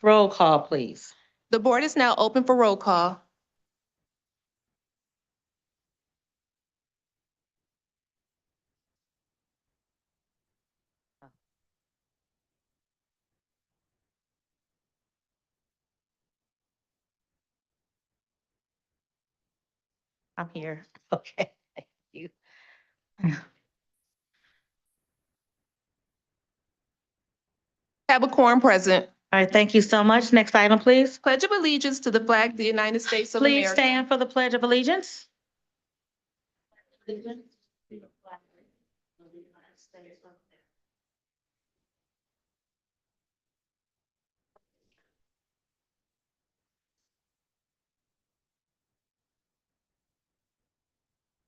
Roll call, please. The board is now open for roll call. I'm here. Okay, thank you. Have a quorum present. All right, thank you so much. Next item, please. Pledge of allegiance to the flag of the United States of Please America. stand for the Pledge of Allegiance.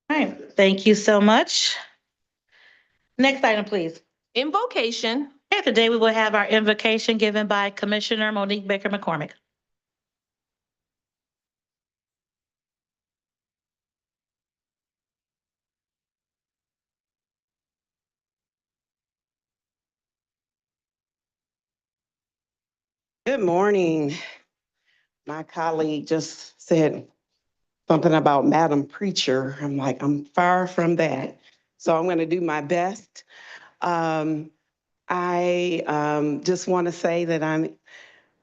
All right, thank you so much. Next item, please. Invocation. Okay, today we will have our invocation given by Commissioner Monique Baker McCormick. Good morning. My colleague just said something about Madam Preacher. I'm like, I'm far from that. So I'm going to do my best. I just want to say that I'm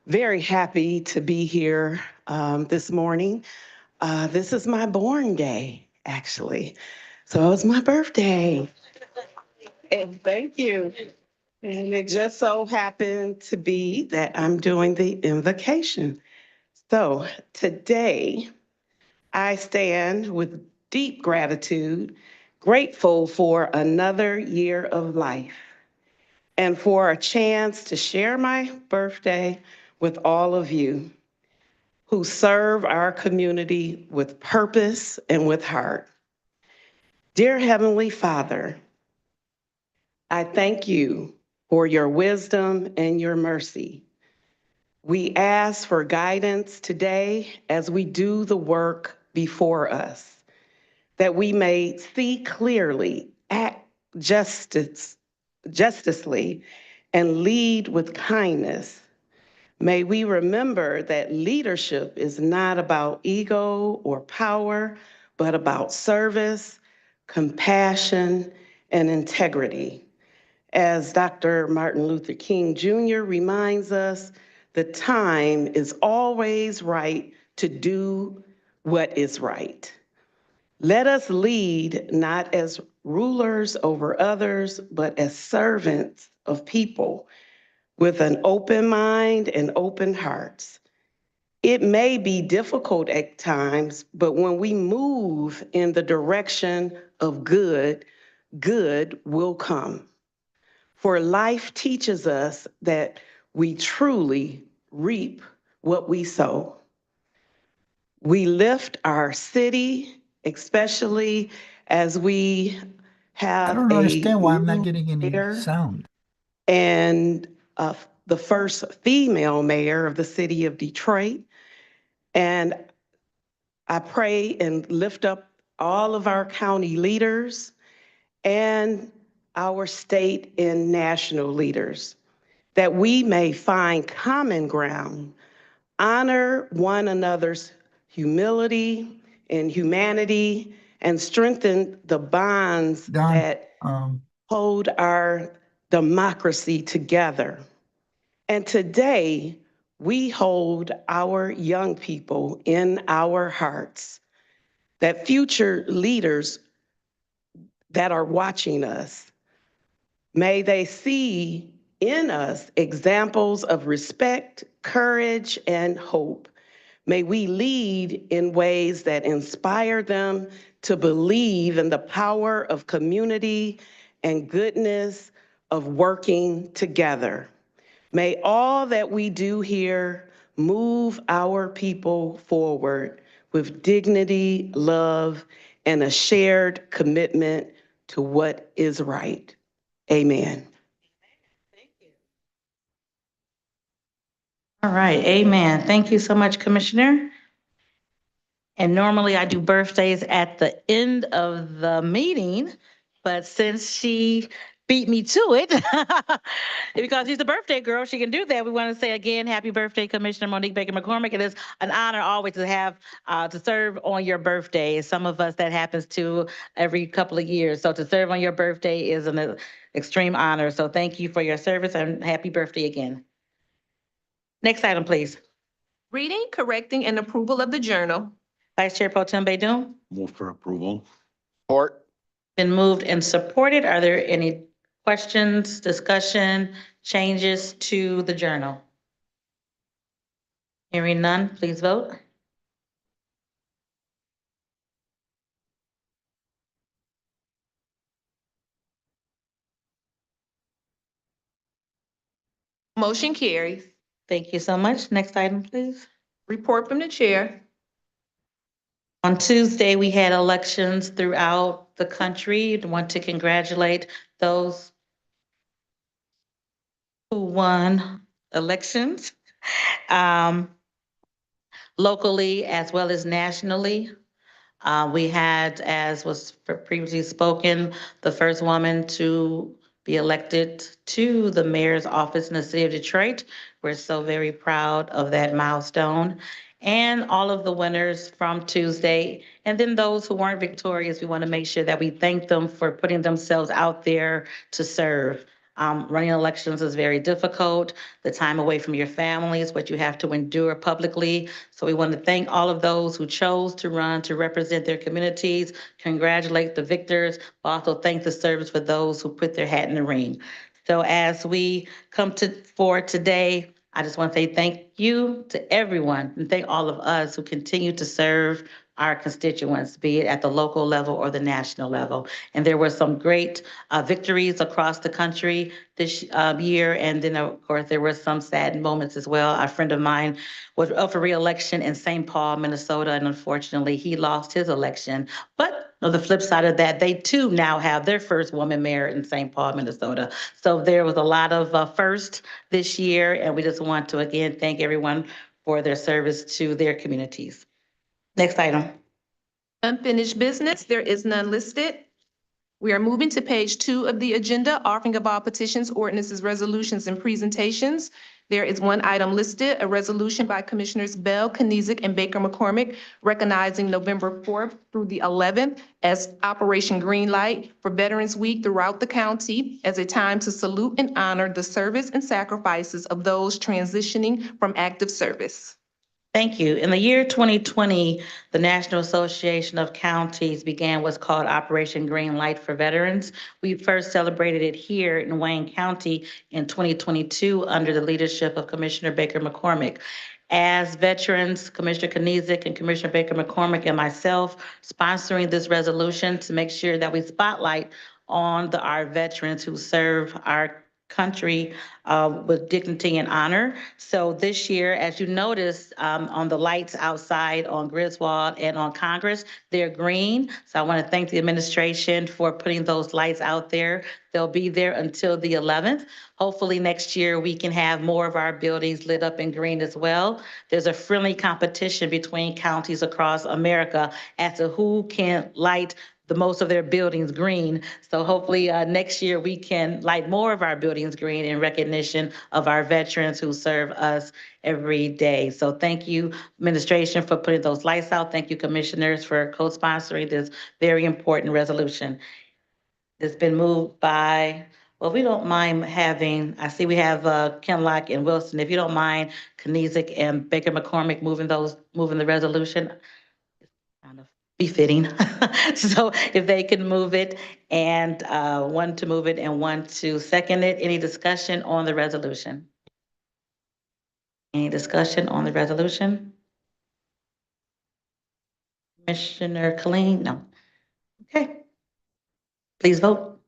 very happy to be here this morning. This is my born day, actually. So it's my birthday. And thank you. And it just so happened to be that I'm doing the invocation. So today, I stand with deep gratitude, grateful for another year of life and for a chance to share my birthday with all of you who serve our community with purpose and with heart. Dear Heavenly Father, I thank you for your wisdom and your mercy. We ask for guidance today as we do the work before us, that we may see clearly, act justicely, and lead with kindness. May we remember that leadership is not about ego or power, but about service, compassion, and integrity. As Dr. Martin Luther King Jr. reminds us, the time is always right to do what is right. Let us lead not as rulers over others, but as servants of people with an open mind and open hearts. It may be difficult at times, but when we move in the direction of good, good will come. For life teaches us that we truly reap what we sow. We lift our city, especially as we have I don't understand why I'm not getting any mayor sound. and the first female mayor of the city of Detroit. And I pray and lift up all of our county leaders and our state and national leaders, that we may find common ground, honor one another's humility and humanity, and strengthen the bonds Don, that hold our democracy together. And today, we hold our young people in our hearts, that future leaders that are watching us, may they see in us examples of respect, courage, and hope. May we lead in ways that inspire them to believe in the power of community and goodness of working together. May all that we do here move our people forward with dignity, love, and a shared commitment to what is right. Amen. All right, amen. Thank you so much, Commissioner. And normally I do birthdays at the end of the meeting, but since she beat me to it. Because she's a birthday girl, she can do that. We want to say again, happy birthday, Commissioner Monique Baker McCormick. It is an honor always to have, to serve on your birthday. Some of us that happens to every couple of years. So to serve on your birthday is an extreme honor. So thank you for your service and happy birthday again. Next item, please. Reading, correcting, and approval of the journal. Vice Chair Pro Tem Baydun. Move for approval. Support. Been moved and supported. Are there any questions, discussion, changes to the journal? Hearing none, please vote. Motion carries. Thank you so much. Next item, please. Report from the chair. On Tuesday, we had elections throughout the country. I want to congratulate those who won elections, locally as well as nationally. We had, as was previously spoken, the first woman to be elected to the mayor's office in the city of Detroit. We're so very proud of that milestone. And all of the winners from Tuesday. And then those who weren't victorious, we want to make sure that we thank them for putting themselves out there to serve. Running elections is very difficult. The time away from your family is what you have to endure publicly. So we want to thank all of those who chose to run to represent their communities, congratulate the victors, but also thank the service for those who put their hat in the ring. So as we come for today, I just want to say thank you to everyone and thank all of us who continue to serve our constituents, be it at the local level or the national level. And there were some great victories across the country this year. And then, of course, there were some sad moments as well. A friend of mine was up for re-election in St. Paul, Minnesota, and unfortunately, he lost his election. But on the flip side of that, they too now have their first woman mayor in St. Paul, Minnesota. So there was a lot of firsts this year, and we just want to, again, thank everyone for their service to their communities. Next item. Unfinished business, there is none listed. We are moving to page 2 of the agenda, offering of all petitions, ordinances, resolutions, and presentations. There is one item listed, a resolution by Commissioners Bell, Knezik, and Baker McCormick recognizing November 4th through the 11th as Operation Greenlight for Veterans Week throughout the county as a time to salute and honor the service and sacrifices of those transitioning from active service. Thank you. In the year 2020, the National Association of Counties began what's called Operation Green Light for Veterans. We first celebrated it here in Wayne County in 2022 under the leadership of Commissioner Baker McCormick. As veterans, Commissioner Knezik and Commissioner Baker McCormick and myself sponsoring this resolution to make sure that we spotlight on our veterans who serve our country with dignity and honor. So this year, as you notice on the lights outside on Griswold and on Congress, they're green. So I want to thank the administration for putting those lights out there. They'll be there until the 11th. Hopefully next year we can have more of our buildings lit up in green as well. There's a friendly competition between counties across America as to who can light the most of their buildings green. So hopefully next year we can light more of our buildings green in recognition of our veterans who serve us every day. So thank you, administration, for putting those lights out. Thank you, commissioners, for co-sponsoring this very important resolution. It's been moved by, well, we don't mind having, I see we have Kenlock and Wilson. If you don't mind, Knezik and Baker McCormick moving the resolution. Kind of befitting. So if they can move it and one to move it and one to second it. Any discussion on the resolution? Any discussion on the resolution? Commissioner Killeen? No. Okay. Please vote.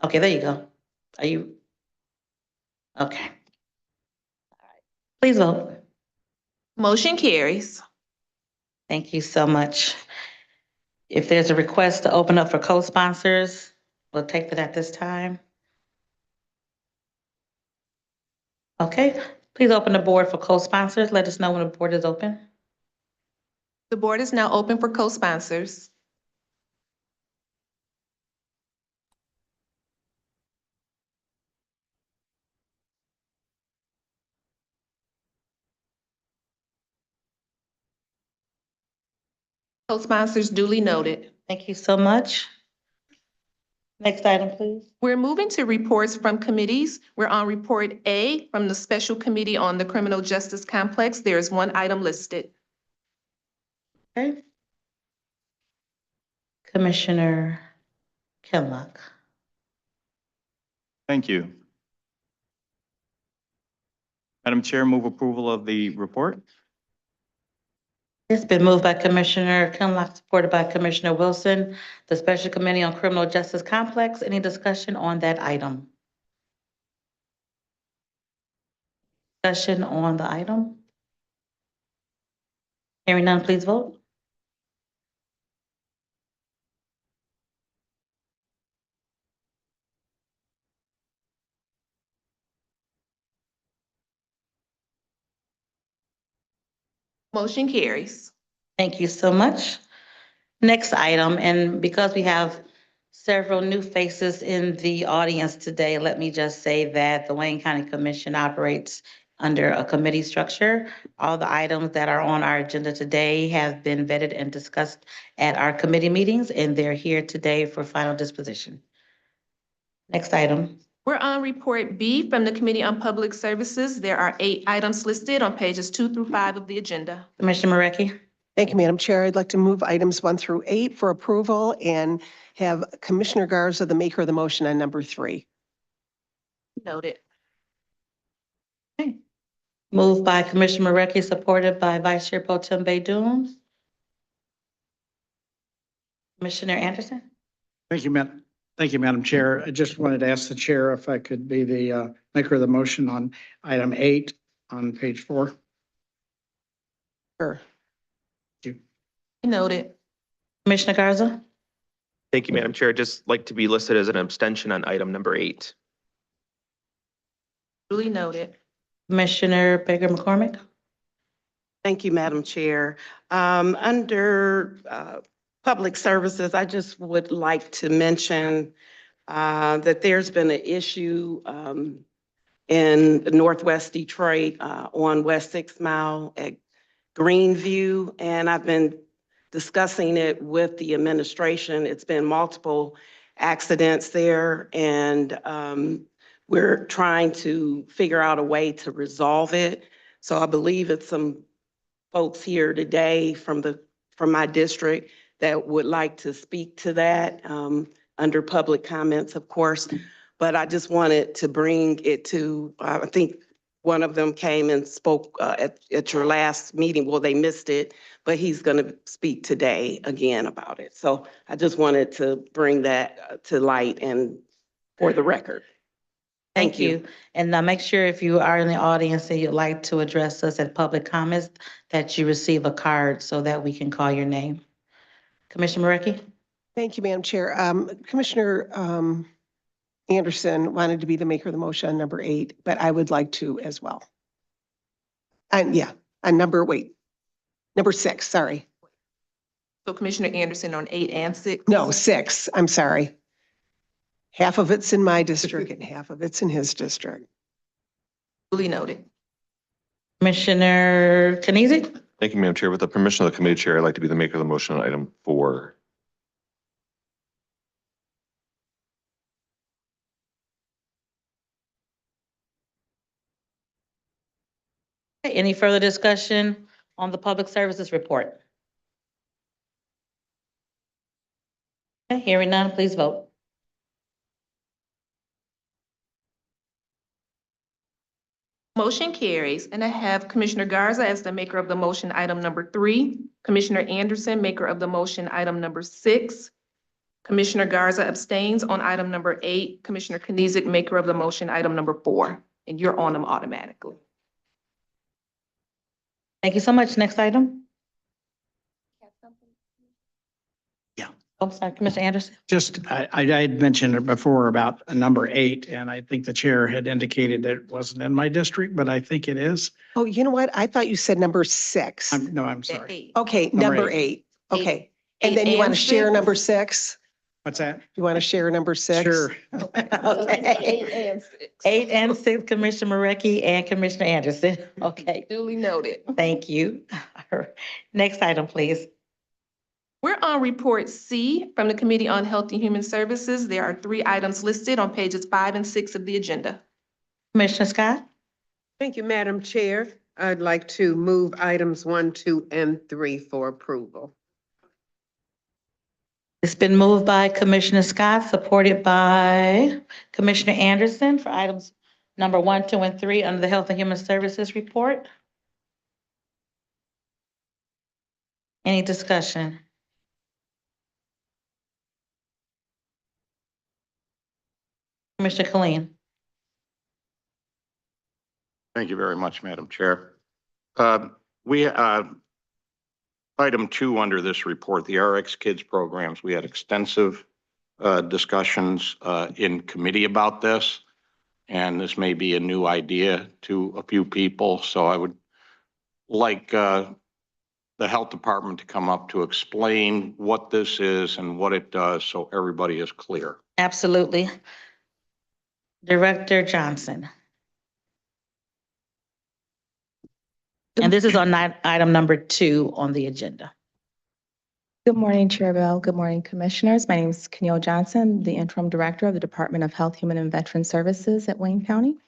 Okay, there you go. Are you? Okay. All right. Please vote. Motion carries. Thank you so much. If there's a request to open up for co-sponsors, we'll take that at this time. Okay, please open the board for co-sponsors. Let us know when the board is open. The board is now open for co-sponsors. Co-sponsors duly noted. Thank you so much. Next item, please. We're moving to reports from committees. We're on Report A from the Special Committee on the Criminal Justice Complex. There is one item listed. Okay. Commissioner Kinlock. Thank you. Madam Chair, move approval of the report. It's been moved by Commissioner Kinlock, supported by Commissioner Wilson. The Special Committee on Criminal Justice Complex. Any discussion on that item? Discussion on the item? Hearing none, please vote. Motion carries. Thank you so much. Next item, and because we have several new faces in the audience today, let me just say that the Wayne County Commission operates under a committee structure. All the items that are on our agenda today have been vetted and discussed at our committee meetings, and they're here today for final disposition. Next item. We're on Report B from the Committee on Public Services. There are 8 items listed on pages 2 through 5 of the agenda. Commissioner Marecki. Thank you, Madam Chair. I'd like to move items 1 through 8 for approval and have Commissioner Garza, the maker of the motion, on number 3. Noted. Moved by Commissioner Marecki, supported by Vice Chair Pro Tem Baidoon. Commissioner Anderson. Thank you, Madam Chair. I just wanted to ask the chair if I could be the maker of the motion on item 8 on page 4. Sure. Noted. Commissioner Garza. Thank you, Madam Chair. I'd just like to be listed as an abstention on item number 8. Duly noted. Commissioner Baker McCormick. Thank you, Madam Chair. Under Public Services, I just would like to mention that there's been an issue in Northwest Detroit on West 6 Mile at Greenview, and I've been discussing it with the administration. It's been multiple accidents there, and we're trying to figure out a way to resolve it. So I believe it's some folks here today from my district that would like to speak to that under public comments, of course. But I just wanted to bring it to, I think one of them came and spoke at your last meeting. Well, they missed it, but he's going to speak today again about it. So I just wanted to bring that to light and for the record. Thank you. And make sure if you are in the audience and you'd like to address us at public comments, that you receive a card so that we can call your name. Commissioner Marecki. Thank you, Madam Chair. Commissioner Anderson wanted to be the maker of the motion on number 8, but I would like to as well. And yeah, on number 6, sorry. So Commissioner Anderson on 8 and 6? No, 6, I'm sorry. Half of it's in my district and half of it's in his district. Duly noted. Commissioner Kniezek. Thank you, Madam Chair. With the permission of the committee chair, I'd like to be the maker of the motion on item 4. Any further discussion on the public services report? Okay, hearing none, please vote. Motion carries, and I have Commissioner Garza as the maker of the motion, item number 3. Commissioner Anderson, maker of the motion, item number 6. Commissioner Garza abstains on item number 8. Commissioner Kniezek, maker of the motion, item number 4. And you're on them automatically. Thank you so much. Next item. Yeah. Oh, sorry, Commissioner Anderson. Just, I had mentioned it before about number 8, and I think the chair had indicated that it wasn't in my district, but I think it is. Oh, you know what? I thought you said number 6. I'm sorry. 8. Okay, Number number 8. Okay. And then you want to share number 6? What's that? You want to share number 6? Sure. Okay. 8 and 6. 8 and 6, Commissioner Marecki and Commissioner Anderson. Okay, Duly noted. thank you. Next item, please. We're on Report C from the Committee on Health and Human Services. There are 3 items listed on pages 5 and 6 of the agenda. Commissioner Scott? Thank you, Madam Chair. I'd like to move items 1, 2, and 3 for approval. It's been moved by Commissioner Scott, supported by Commissioner Anderson for items number 1, 2, and 3 under the Health and Human Services report. Any discussion? Commissioner Killeen? Thank you very much, Madam Chair. Item 2 under this report, the RX Kids programs, we had extensive discussions in committee about this. And this may be a new idea to a few people. So I would like the health department to come up to explain what this is and what it does so everybody is clear. Absolutely. Director Johnson. And this is on item number 2 on the agenda. Good morning, Chair Bell. Good morning, Commissioners. My name is Keneal Johnson, the Interim Director of the Department of Health, Human and Veteran Services at Wayne County.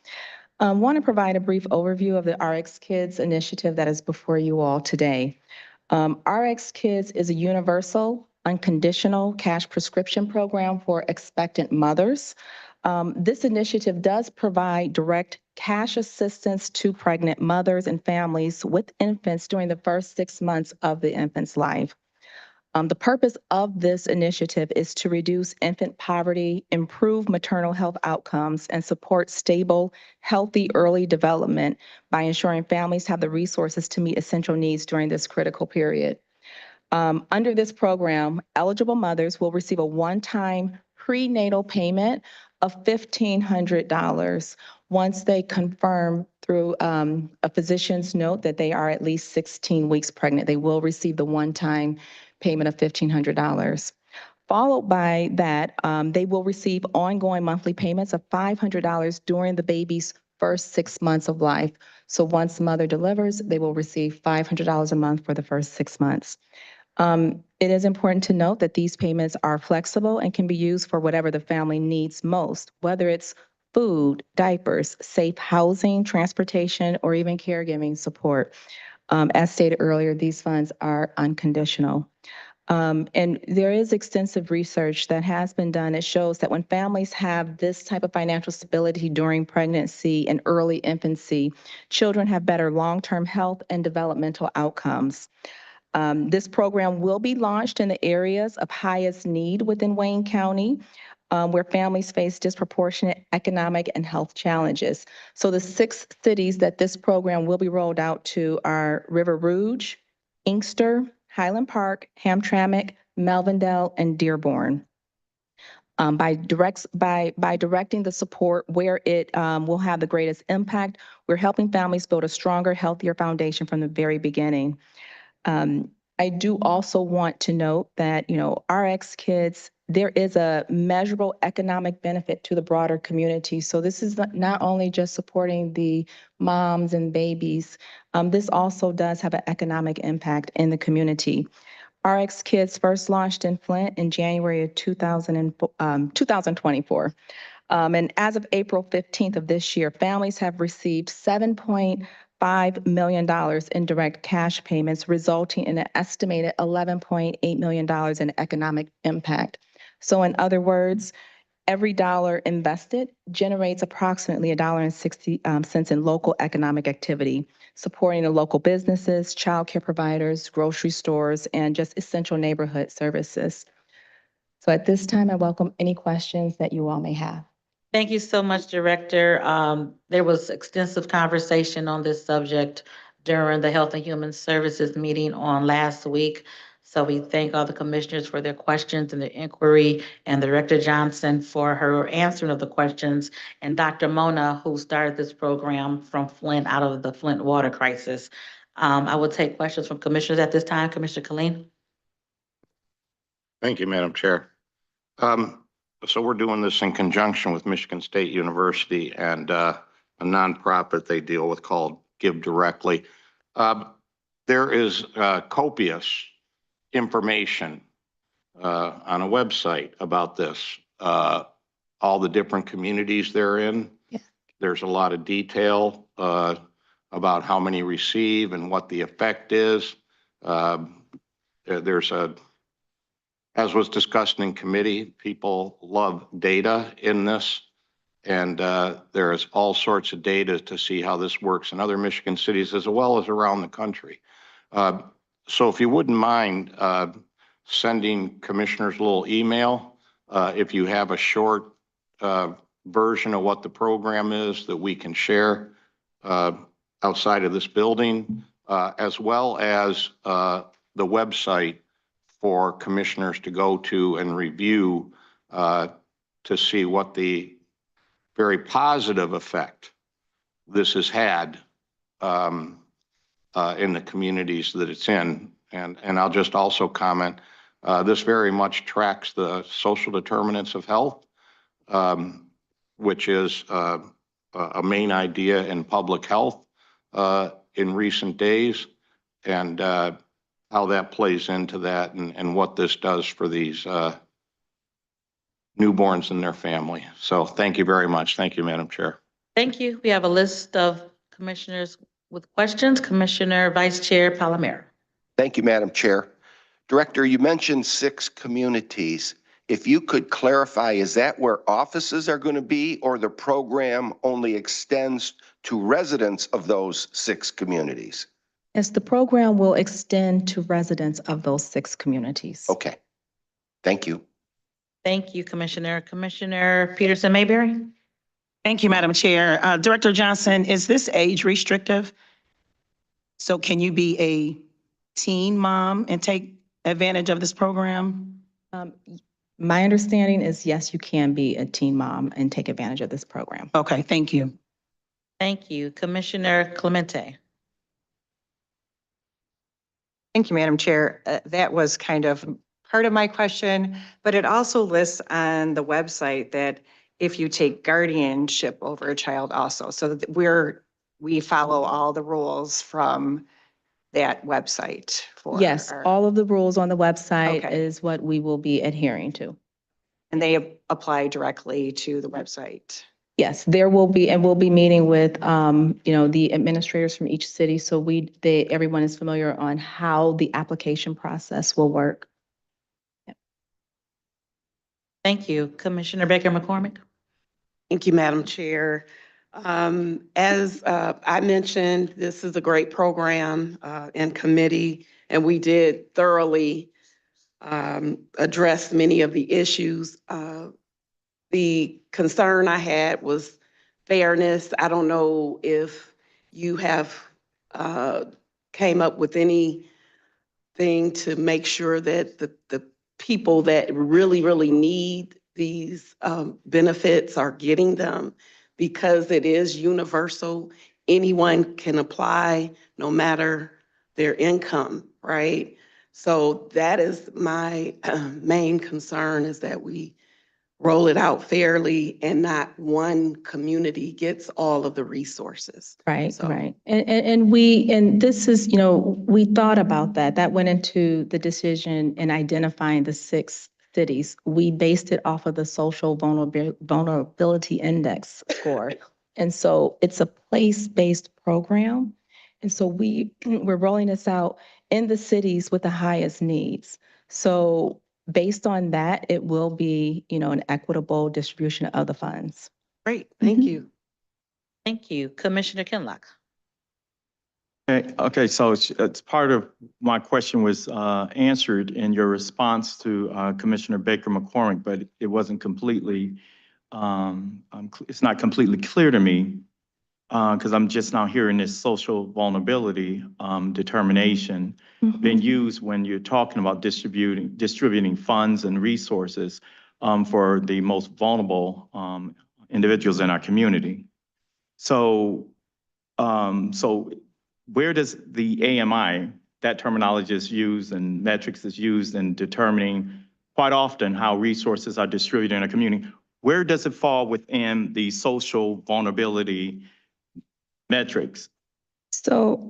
I want to provide a brief overview of the RX Kids initiative that is before you all today. RX Kids is a universal, unconditional cash prescription program for expectant mothers. This initiative does provide direct cash assistance to pregnant mothers and families with infants during the first 6 months of the infant's life. The purpose of this initiative is to reduce infant poverty, improve maternal health outcomes, and support stable, healthy early development by ensuring families have the resources to meet essential needs during this critical period. Under this program, eligible mothers will receive a one-time prenatal payment of $1,500 once they confirm through a physician's note that they are at least 16 weeks pregnant. They will receive the one-time payment of $1,500. Followed by that, they will receive ongoing monthly payments of $500 during the baby's first 6 months of life. So once the mother delivers, they will receive $500 a month for the first 6 months. It is important to note that these payments are flexible and can be used for whatever the family needs most, whether it's food, diapers, safe housing, transportation, or even caregiving support. As stated earlier, these funds are unconditional. And there is extensive research that has been done. It shows that when families have this type of financial stability during pregnancy and early infancy, children have better long-term health and developmental outcomes. This program will be launched in the areas of highest need within Wayne County, where families face disproportionate economic and health challenges. So the 6 cities that this program will be rolled out to are River Rouge, Inkster, Highland Park, Hamtramck, Melvindale, and Dearborn. By directing the support where it will have the greatest impact, we're helping families build a stronger, healthier foundation from the very beginning. I do also want to note that, RX Kids, there is a measurable economic benefit to the broader community. So this is not only just supporting the moms and babies, this also does have an economic impact in the community. RX Kids first launched in Flint in January of 2024. And as of April 15th of this year, families have received $7.5 million in direct cash payments, resulting in an estimated $11.8 million in economic impact. So in other words, every dollar invested generates approximately $1.60 in local economic activity, supporting the local businesses, childcare providers, grocery stores, and just essential neighborhood services. So at this time, I welcome any questions that you all may have. Thank you so much, Director. There was extensive conversation on this subject during the Health and Human Services meeting on last week. So we thank all the commissioners for their questions and their inquiry, and Director Johnson for her answering of the questions, and Dr. Mona, who started this program from Flint, out of the Flint water crisis. I will take questions from commissioners at this time. Commissioner Killeen? Thank you, Madam Chair. So we're doing this in conjunction with Michigan State University and a nonprofit they deal with called Give Directly. There is copious information on a website about this, all the different communities they're in. Yeah. There's a lot of detail about how many receive and what the effect is. There's as was discussed in committee, people love data in this. And there is all sorts of data to see how this works in other Michigan cities as well as around the country. So if you wouldn't mind sending commissioners a little email, if you have a short version of what the program is that we can share outside of this building, as well as the website for commissioners to go to and review to see what the very positive effect this has had in the communities that it's in. And I'll just also comment, this very much tracks the social determinants of health, which is a main idea in public health in recent days, and how that plays into that and what this does for these newborns and their family. So thank you very much. Thank you, Madam Chair. Thank you. We have a list of commissioners with questions. Commissioner Vice Chair Palomero. Thank you, Madam Chair. Director, you mentioned 6 communities. If you could clarify, is that where offices are going to be, or the program only extends to residents of those 6 communities? Yes, the program will extend to residents of those 6 communities. Okay. Thank you. Thank you, Commissioner. Commissioner Peterson Mayberry. Thank you, Madam Chair. Director Johnson, is this age restrictive? So can you be a teen mom and take advantage of this program? My understanding is, yes, you can be a teen mom and take advantage of this program. Okay, thank you. Thank you. Commissioner Clemente. Thank you, Madam Chair. That was kind of part of my question, but it also lists on the website that if you take guardianship over a child also, so that we follow all the rules from that website for. Yes, all of the rules on the website Okay. is what we will be adhering to. And they apply directly to the website. Yes, there will be, and we'll be meeting with, the administrators from each city. So everyone is familiar on how the application process will work. Thank you. Commissioner Baker McCormick. Thank you, Madam Chair. As I mentioned, this is a great program in committee, and we did thoroughly address many of the issues. The concern I had was fairness. I don't know if you have came up with anything to make sure that the people that really, really need these benefits are getting them, because it is universal. Anyone can apply no matter their income, right? So that is my main concern, is that we roll it out fairly and not one community gets all of the resources. Right, So- right. And this is, we thought about that. That went into the decision in identifying the 6 cities. We based it off of the social vulnerability index score. And so it's a place-based program. And so we're rolling this out in the cities with the highest needs. So based on that, it will be, an equitable distribution of the funds. Great, thank you. Thank you. Commissioner Kinlock. Okay, so it's part of my question was answered in your response to Commissioner Baker McCormick, but it wasn't completely, it's not completely clear to me because I'm just now hearing this social vulnerability determination being used when you're talking about distributing funds and resources for the most vulnerable individuals in our community. So, where does the AMI, that terminology is used and metrics is used in determining quite often how resources are distributed in a community? Where does it fall within the social vulnerability metrics? So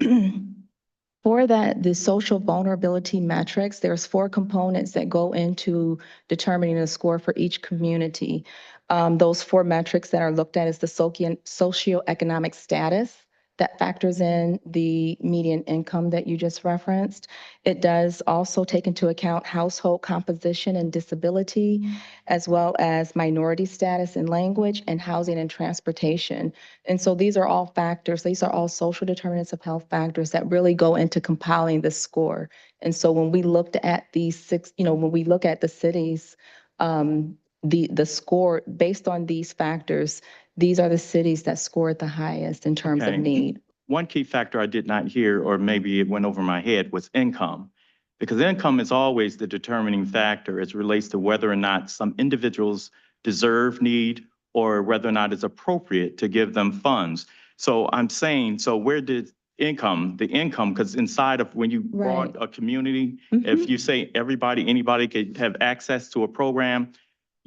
For that, the social vulnerability metrics, there's 4 components that go into determining a score for each community. Those 4 metrics that are looked at is the socioeconomic status. That factors in the median income that you just referenced. It does also take into account household composition and disability, as well as minority status and language, and housing and transportation. And so these are all factors, these are all social determinants of health factors that really go into compiling the score. And so when we looked at these 6, when we look at the cities, the score based on these factors, these are the cities that scored the highest in terms of Okay. need. One key factor I did not hear, or maybe it went over my head, was income. Because income is always the determining factor as it relates to whether or not some individuals deserve, need, or whether or not it's appropriate to give them funds. So I'm saying, so where did the income, because inside of when you brought a community, if you say anybody could have access to a program,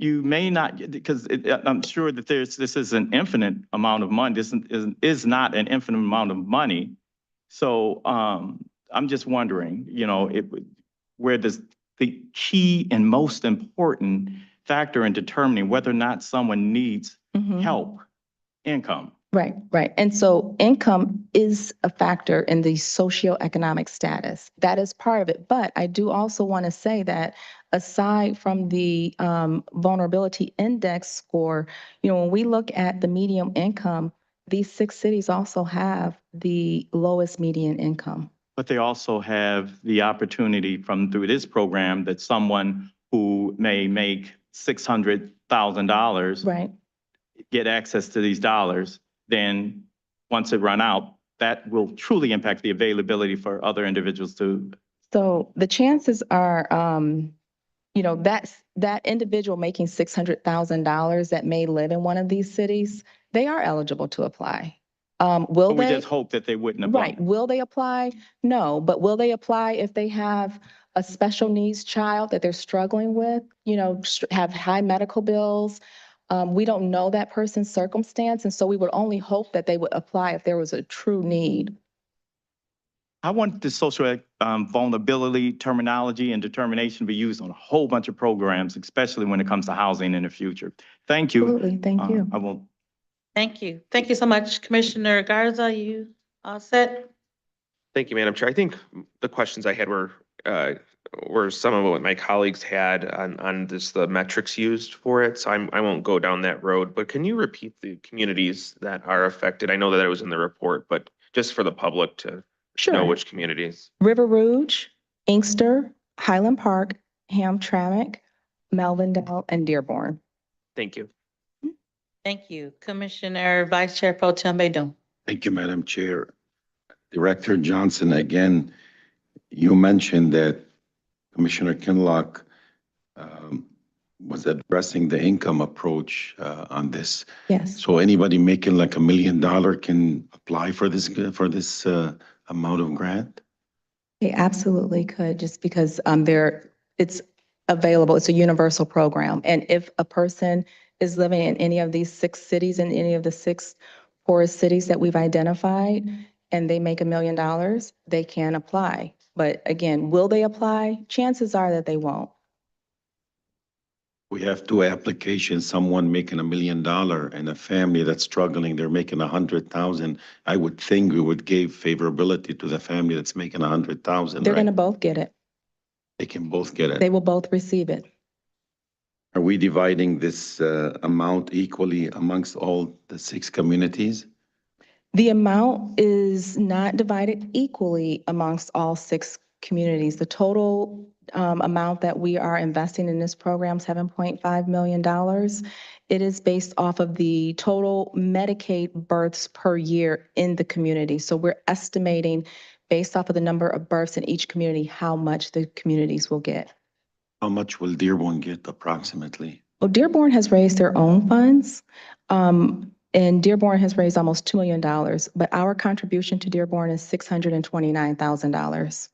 you may not, because I'm sure that this is an infinite amount of money. This is not an infinite amount of money. So I'm just wondering, where does the key and most important factor in determining whether or not someone needs help, income? Right, right. And so income is a factor in the socioeconomic status. That is part of it. But I do also want to say that aside from the vulnerability index score, when we look at the median income, these 6 cities also have the lowest median income. But they also have the opportunity through this program that someone who may make $600,000 right, get access to these dollars. Then once it run out, that will truly impact the availability for other individuals to. So the chances are, that individual making $600,000 that may live in one of these cities, they are eligible to apply. Will We they? just hope that they wouldn't apply. Right. Will they apply? No, but will they apply if they have a special needs child that they're struggling with, have high medical bills? We don't know that person's circumstance, and so we would only hope that they would apply if there was a true need. I want the social vulnerability terminology and determination to be used on a whole bunch of programs, especially when it comes to housing in the future. Thank you. Absolutely. Thank you. I will. Thank you. Thank you so much. Commissioner Garza, you all set? Thank you, Madam Chair. I think the questions I had were some of what my colleagues had on the metrics used for it. So I won't go down that road, but can you repeat the communities that are affected? I know that it was in the report, but just for the public to know which communities. River Rouge, Inkster, Highland Park, Hamtramck, Melvindale, and Dearborn. Thank you. Thank you. Commissioner Vice Chair Pro Tem Baydun. Thank you, Madam Chair. Director Johnson, again, you mentioned that Commissioner Kinlock was addressing the income approach on this. Yes. So anybody making like $1 million can apply for this amount of grant? They absolutely could, just because it's available. It's a universal program. And if a person is living in any of these 6 cities, in any of the 6 poorest cities that we've identified, and they make $1 million, they can apply. But again, will they apply? Chances are that they won't. We have 2 applications, someone making $1 million and a family that's struggling, they're making 100,000. I would think we would give favorability to the family that's making 100,000, They're right? going to both get it. They can both get it. They will both receive it. Are we dividing this amount equally amongst all the 6 communities? The amount is not divided equally amongst all 6 communities. The total amount that we are investing in this program, $7.5 million, it is based off of the total Medicaid births per year in the community. So we're estimating, based off of the number of births in each community, how much the communities will get. How much will Dearborn get approximately? Well, Dearborn has raised their own funds, and Dearborn has raised almost $2 million, but our contribution to Dearborn is $629,000.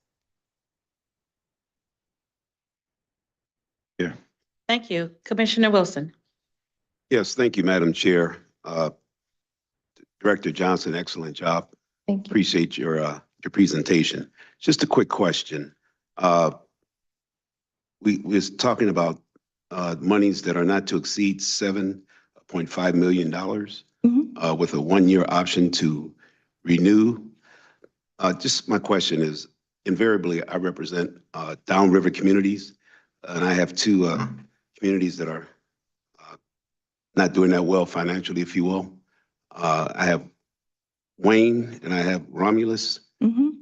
Yeah. Thank you. Commissioner Wilson. Yes, thank you, Madam Chair. Director Johnson, excellent job. Thank you. Appreciate your your presentation. Just a quick question. We was talking about monies that are not to exceed $7.5 million with a one-year option to renew. Just my question is, invariably, I represent downriver communities, and I have two communities that are not doing that well financially, if you will. I have Wayne and I have Romulus,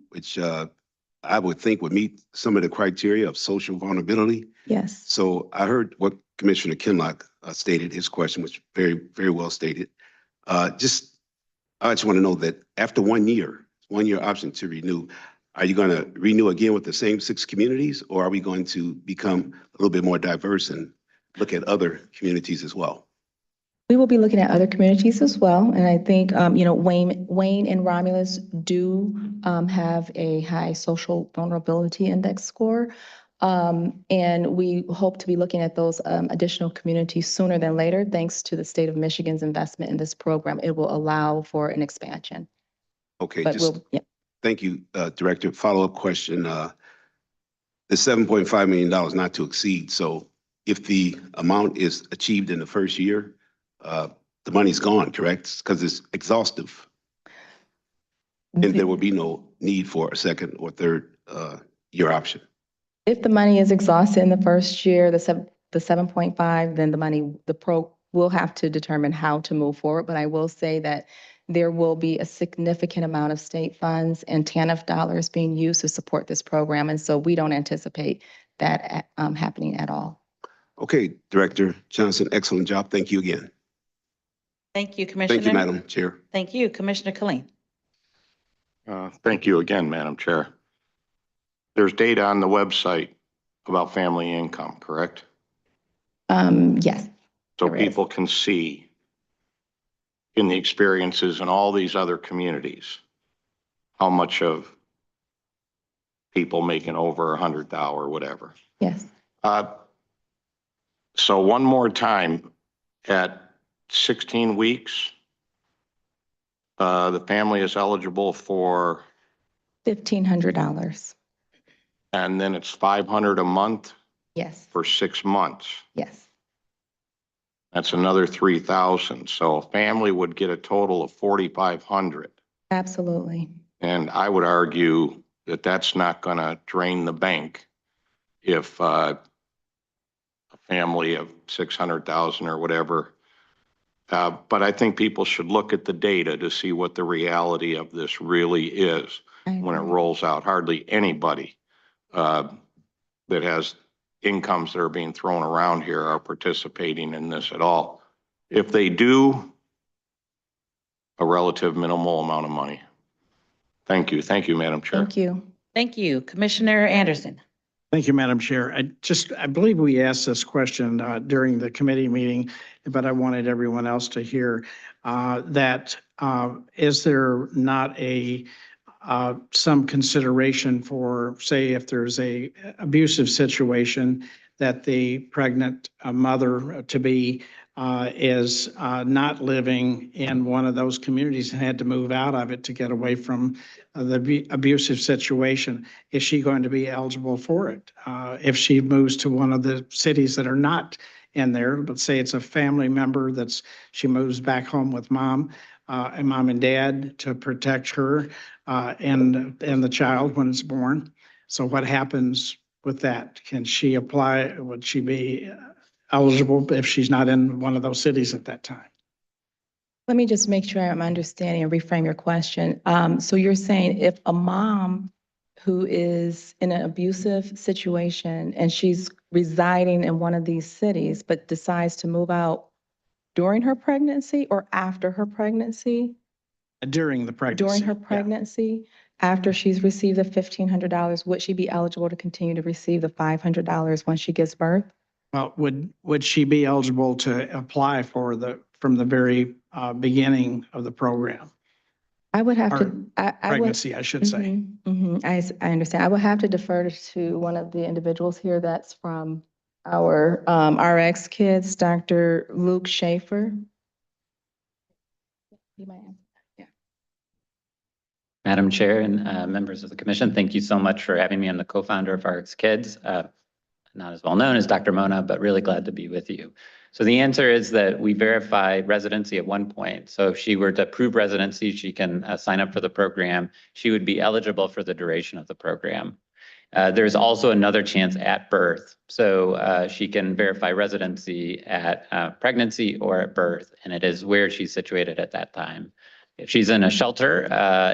which I would think would meet some of the criteria of social vulnerability. Yes. So I heard what Commissioner Kinlock stated, his question was very, very well stated. I just want to know that after 1 year, 1 year option to renew, are you going to renew again with the same 6 communities, or are we going to become a little bit more diverse and look at other communities as well? We will be looking at other communities as well. And I think, Wayne and Romulus do have a high social vulnerability index score. And we hope to be looking at those additional communities sooner than later. Thanks to the state of Michigan's investment in this program, it will allow for an expansion. Okay, But thank you, Director. Follow-up question. The $7.5 million not to exceed. So if the amount is achieved in the first year, the money's gone, correct? Because it's exhaustive. And there will be no need for a second or third year option. If the money is exhausted in the first year, the 7.5, then the will have to determine how to move forward. But I will say that there will be a significant amount of state funds and TANF dollars being used to support this program. And so we don't anticipate that happening at all. Okay, Director Johnson, excellent job. Thank you again. Thank you, Commissioner. Thank you, Madam Chair. Thank you, Commissioner Killeen. Thank you again, Madam Chair. There's data on the website about family income, correct? Yes. So people can see in the experiences in all these other communities, how much of people making over 100,000 or whatever. Yes. So one more time, at 16 weeks, the family is eligible for, $1,500. and then it's $500 a month Yes. for 6 months. Yes. That's another 3,000. So a family would get a total of 4,500. Absolutely. And I would argue that that's not going to drain the bank if a family of 600,000 or whatever. But I think people should look at the data to see what the reality of this really is when it rolls out. Hardly anybody that has incomes that are being thrown around here are participating in this at all. If they do, a relative minimal amount of money. Thank you. Thank you, Madam Chair. Thank you. Thank you, Commissioner Anderson. Thank you, Madam Chair. I believe we asked this question during the committee meeting, but I wanted everyone else to hear that is there not some consideration for, say, if there's a abusive situation that the pregnant mother to be is not living in one of those communities and had to move out of it to get away from the abusive situation. Is she going to be eligible for it? If she moves to one of the cities that are not in there, but say it's a family member she moves back home with mom and dad to protect her and the child when it's born. So what happens with that? Can she apply? Would she be eligible if she's not in one of those cities at that time? Let me just make sure I'm understanding and reframe your question. So you're saying if a mom who is in an abusive situation and she's residing in one of these cities, but decides to move out during her pregnancy or after her pregnancy? During the pregnancy. During her pregnancy, after she's received the $1,500, would she be eligible to continue to receive the $500 when she gives birth? Well, would she be eligible to apply for from the very beginning of the program? I would have Or to. pregnancy, I should say. I understand. I would have to defer to one of the individuals here that's from our RX Kids, Dr. Luke Schaefer. You might answer that, yeah. Madam Chair and members of the commission, thank you so much for having me. I'm the co-founder of RX Kids. Not as well known as Dr. Mona, but really glad to be with you. So the answer is that we verify residency at one point. So if she were to prove residency, she can sign up for the program. She would be eligible for the duration of the program. There's also another chance at birth. So she can verify residency at pregnancy or at birth, and it is where she's situated at that time. If she's in a shelter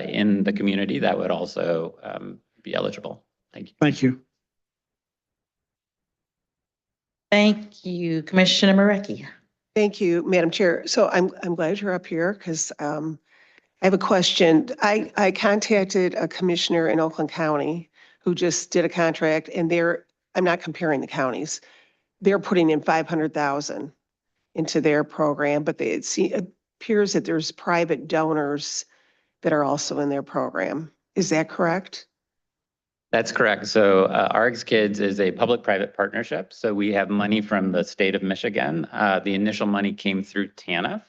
in the community, that would also be eligible. Thank you. Thank you. Thank you, Commissioner Marecki. Thank you, Madam Chair. So I'm glad you're up here because I have a question. I contacted a commissioner in Oakland County who just did a contract, and I'm not comparing the counties. They're putting in 500,000 into their program, but it appears that there's private donors that are also in their program. Is that correct? That's correct. So RX Kids is a public-private partnership. So we have money from the state of Michigan. The initial money came through TANF.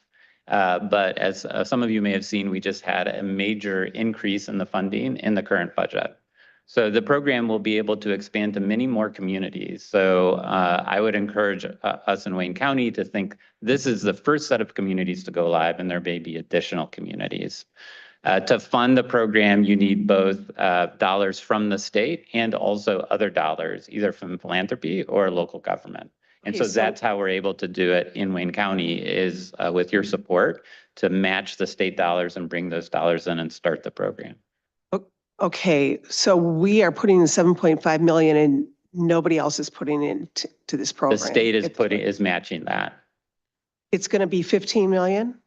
But as some of you may have seen, we just had a major increase in the funding in the current budget. So the program will be able to expand to many more communities. So I would encourage us in Wayne County to think this is the first set of communities to go live, and there may be additional communities. To fund the program, you need both dollars from the state and also other dollars, either from philanthropy or local government. And Okay, so that's how we're able to do it in Wayne County is with your support to match the state dollars and bring those dollars in and start the program. Okay, so we are putting in 7.5 million and nobody else is putting in to this program. The state is matching that. It's going to be 15 million?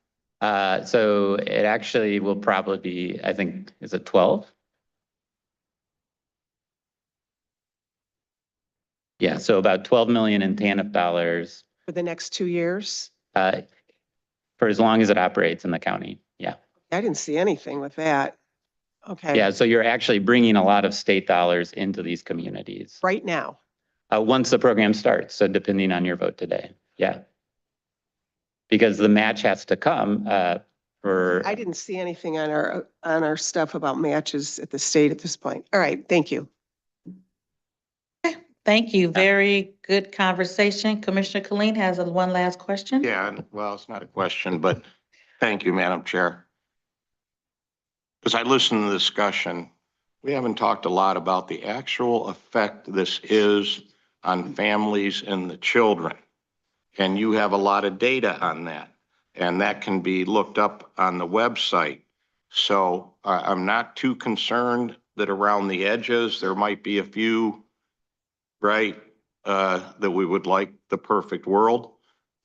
So it actually will probably be, I think, is it 12? Yeah, so about 12 million in TANF dollars. For the next 2 years? For as long as it operates in the county, yeah. I didn't see anything with that. Okay. Yeah, so you're actually bringing a lot of state dollars into these communities. Right now? Once the program starts, so depending on your vote today, yeah. Because the match has to come for. I didn't see anything on our stuff about matches at the state at this point. All right, thank you. Thank you. Very good conversation. Commissioner Killeen has one last question. Yeah, well, it's not a question, but thank you, Madam Chair. As I listen to the discussion, we haven't talked a lot about the actual effect this is on families and the children. And you have a lot of data on that, and that can be looked up on the website. So I'm not too concerned that around the edges, there might be a few, right, that we would like the perfect world.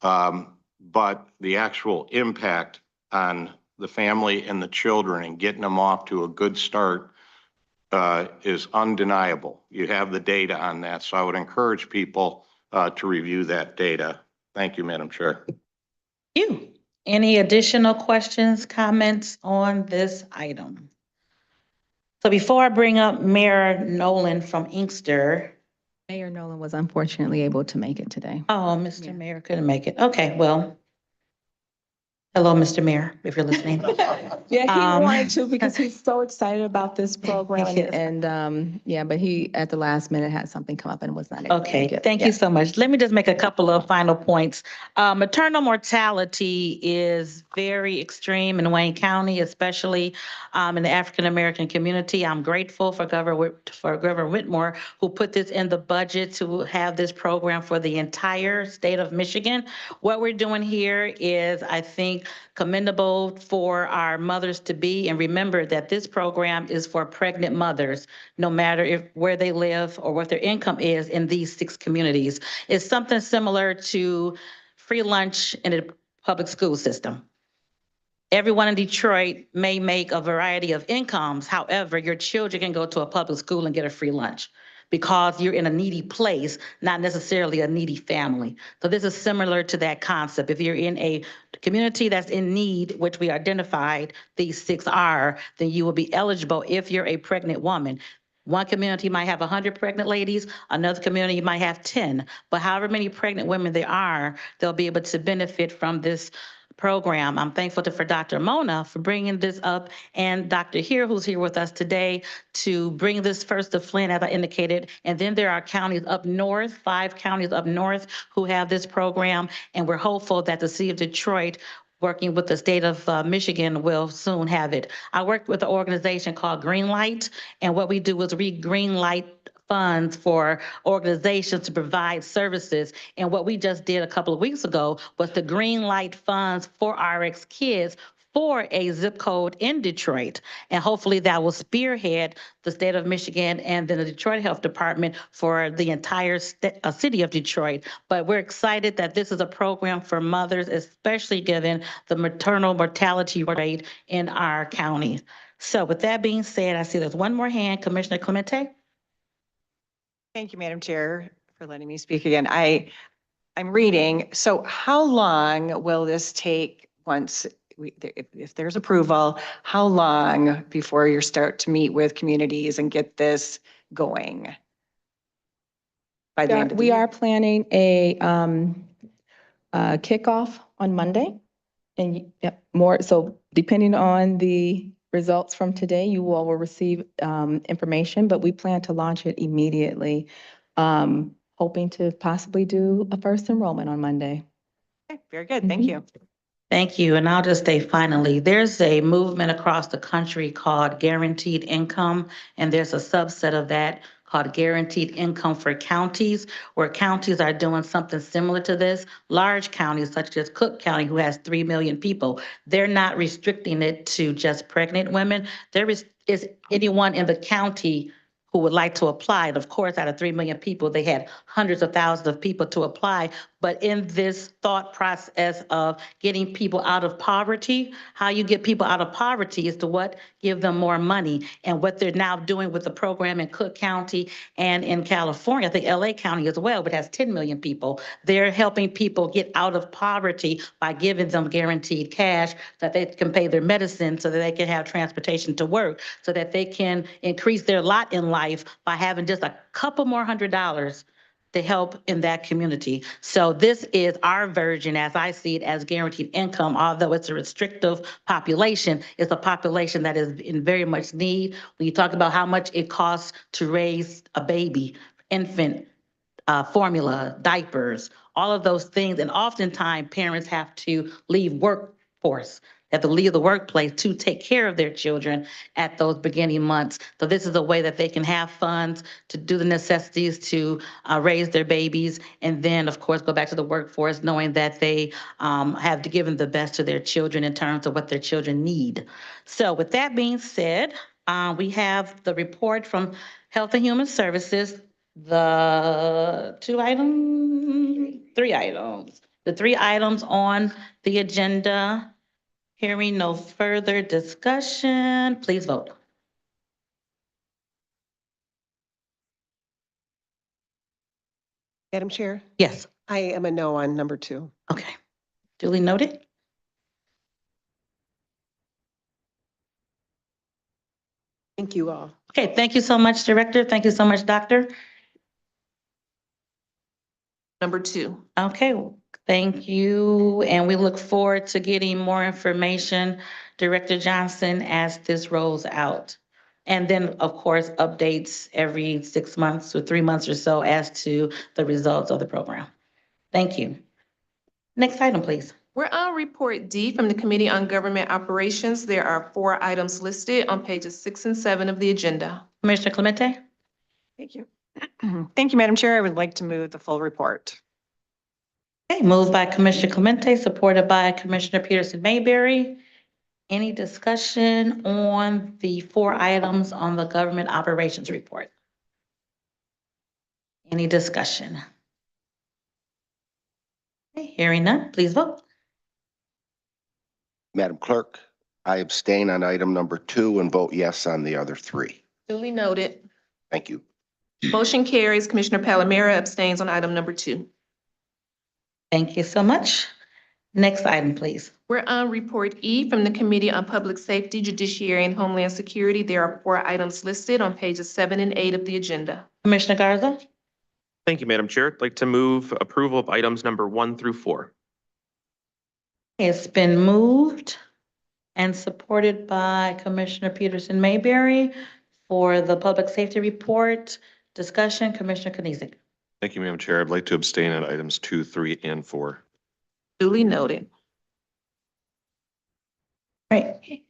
But the actual impact on the family and the children and getting them off to a good start is undeniable. You have the data on that. So I would encourage people to review that data. Thank you, Madam Chair. You. Any additional questions, comments on this item? So before I bring up Mayor Nolan from Inkster. Mayor Nolan was unfortunately able to make it today. Oh, Mr. Mayor couldn't make it. Okay, well. Hello, Mr. Mayor, if you're listening. Yeah, he wanted to because he's so excited about this program Yes. and yeah, but he at the last minute had something come up and was not able to make Okay, it. thank Yeah. you so much. Let me just make a couple of final points. Maternal mortality is very extreme in Wayne County, especially in the African-American community. I'm grateful for Governor Whitmore, who put this in the budget to have this program for the entire state of Michigan. What we're doing here is, I think, commendable for our mothers to be, and remember that this program is for pregnant mothers, no matter where they live or what their income is in these 6 communities. It's something similar to free lunch in a public school system. Everyone in Detroit may make a variety of incomes. However, your children can go to a public school and get a free lunch because you're in a needy place, not necessarily a needy family. So this is similar to that concept. If you're in a community that's in need, which we identified these 6 are, then you will be eligible if you're a pregnant woman. One community might have 100 pregnant ladies, another community might have 10, but however many pregnant women there are, they'll be able to benefit from this program. I'm thankful for Dr. Mona for bringing this up and Dr. Here, who's here with us today to bring this first to Flint, as I indicated. And then there are counties up north, 5 counties up north who have this program. And we're hopeful that the city of Detroit, working with the state of Michigan, will soon have it. I worked with an organization called Greenlight, and what we do is we greenlight funds for organizations to provide services. And what we just did a couple of weeks ago was the Greenlight funds for RX Kids for a zip code in Detroit. And hopefully that will spearhead the state of Michigan and then the Detroit Health Department for the entire city of Detroit. But we're excited that this is a program for mothers, especially given the maternal mortality rate in our county. So with that being said, I see there's one more hand, Commissioner Clemente. Thank you, Madam Chair, for letting me speak again. I'm reading. So how long will this take once if there's approval, how long before you start to meet with communities and get this going? By the end of the We year? are planning a kickoff on Monday. And more, so depending on the results from today, you all will receive information, but we plan to launch it immediately, hoping to possibly do a first enrollment on Monday. Okay, very good. Thank you. Thank you. And I'll just say finally, there's a movement across the country called guaranteed income, and there's a subset of that called guaranteed income for counties, where counties are doing something similar to this. Large counties such as Cook County, who has 3 million people, they're not restricting it to just pregnant women. There is anyone in the county who would like to apply. And of course, out of 3 million people, they had hundreds of thousands of people to apply. But in this thought process of getting people out of poverty, how you get people out of poverty is to what? Give them more money. And what they're now doing with the program in Cook County and in California, I think LA County as well, but has 10 million people. They're helping people get out of poverty by giving them guaranteed cash so that they can pay their medicine, so that they can have transportation to work, so that they can increase their lot in life by having just a couple more $100s to help in that community. So this is our version, as I see it, as guaranteed income. Although it's a restrictive population, it's a population that is in very much need. When you talk about how much it costs to raise a baby, infant, formula, diapers, all of those things, and oftentimes parents have to leave workforce, have to leave the workplace to take care of their children at those beginning months. So this is a way that they can have funds to do the necessities to raise their babies, and then, of course, go back to the workforce knowing that they have to give them the best to their children in terms of what their children need. So with that being said, we have the report from Health and Human Services, the 3 items. The 3 items on the agenda. Hearing no further discussion, please vote. Madam Chair, Yes. I am a no on number 2. Okay. Duly noted. Thank you all. Okay, thank you so much, Director. Thank you so much, Doctor. Number 2. Okay, thank you. And we look forward to getting more information, Director Johnson, as this rolls out. And then, of course, updates every 6 months or 3 months or so as to the results of the program. Thank you. Next item, please. We're on report D from the Committee on Government Operations. There are 4 items listed on pages 6 and 7 of the agenda. Commissioner Clemente? Thank you. Thank you, Madam Chair. I would like to move the full report. Okay, moved by Commissioner Clemente, supported by Commissioner Peterson Mayberry. Any discussion on the 4 items on the government operations report? Any discussion? Okay, hearing none, please vote. Madam Clerk, I abstain on item number 2 and vote yes on the other 3. Duly noted. Thank you. Motion carries. Commissioner Palomera abstains on item number 2. Thank you so much. Next item, please. We're on report E from the Committee on Public Safety, Judiciary, and Homeland Security. There are 4 items listed on pages 7 and 8 of the agenda. Commissioner Garza? Thank you, Madam Chair. I'd like to move approval of items number 1 through 4. It's been moved and supported by Commissioner Peterson Mayberry for the public safety report. Discussion, Commissioner Kenizik. Thank you, Madam Chair. I'd like to abstain on items 2, 3, and 4. Duly noted. Right.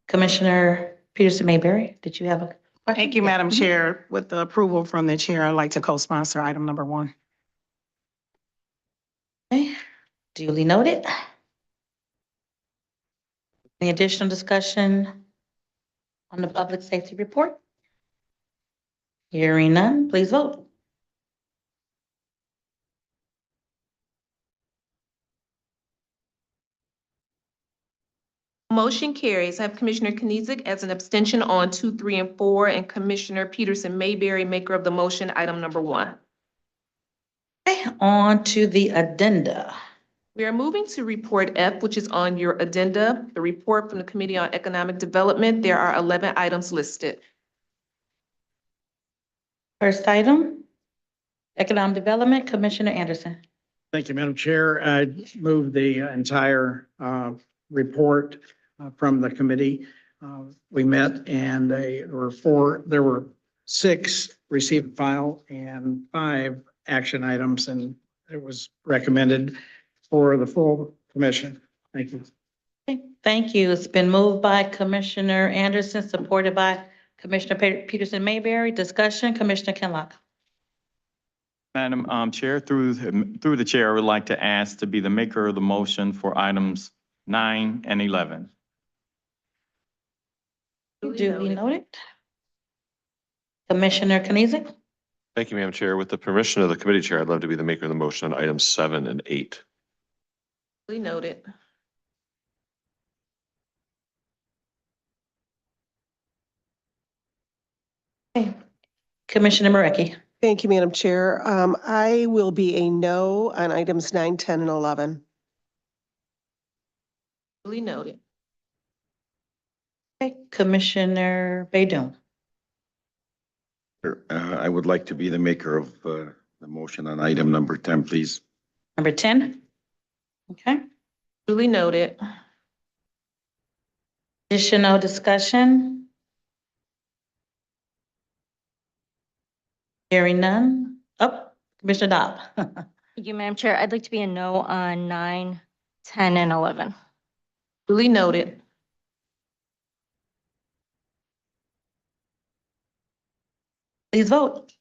Commissioner Peterson Mayberry, did you have a question? Thank you, Madam Chair. With the approval from the chair, I'd like to co-sponsor item number 1. Okay, duly noted. Any additional discussion on the public safety report? Hearing none, please vote. Motion carries. I have Commissioner Kenizik as an abstention on 2, 3, and 4, and Commissioner Peterson Mayberry, maker of the motion, item number 1. Okay, on to the addenda. We are moving to report F, which is on your addenda, the report from the Committee on Economic Development. There are 11 items listed. First item, economic development, Commissioner Anderson. Thank you, Madam Chair. I move the entire report from the committee. We met and there were 6 received file and 5 action items, and it was recommended for the full commission. Thank you. Okay, thank you. It's been moved by Commissioner Anderson, supported by Commissioner Peterson Mayberry. Discussion, Commissioner Kinlock. Madam Chair, through the chair, I would like to ask to be the maker of the motion for items 9 and 11. Duly noted. Commissioner Kenizik. Thank you, Madam Chair. With the permission of the committee chair, I'd love to be the maker of the motion on items 7 and 8. Duly noted. Okay. Commissioner Marecki. Thank you, Madam Chair. I will be a no on items 9, 10, and 11. Duly noted. Okay, Commissioner Baydun. I would like to be the maker of the motion on item number 10, please. Number 10. Okay. Duly noted. Additional discussion? Hearing none. Oh, Commissioner Dobb. Thank you, Madam Chair. I'd like to be a no on 9, 10, and 11. Duly noted. Please vote.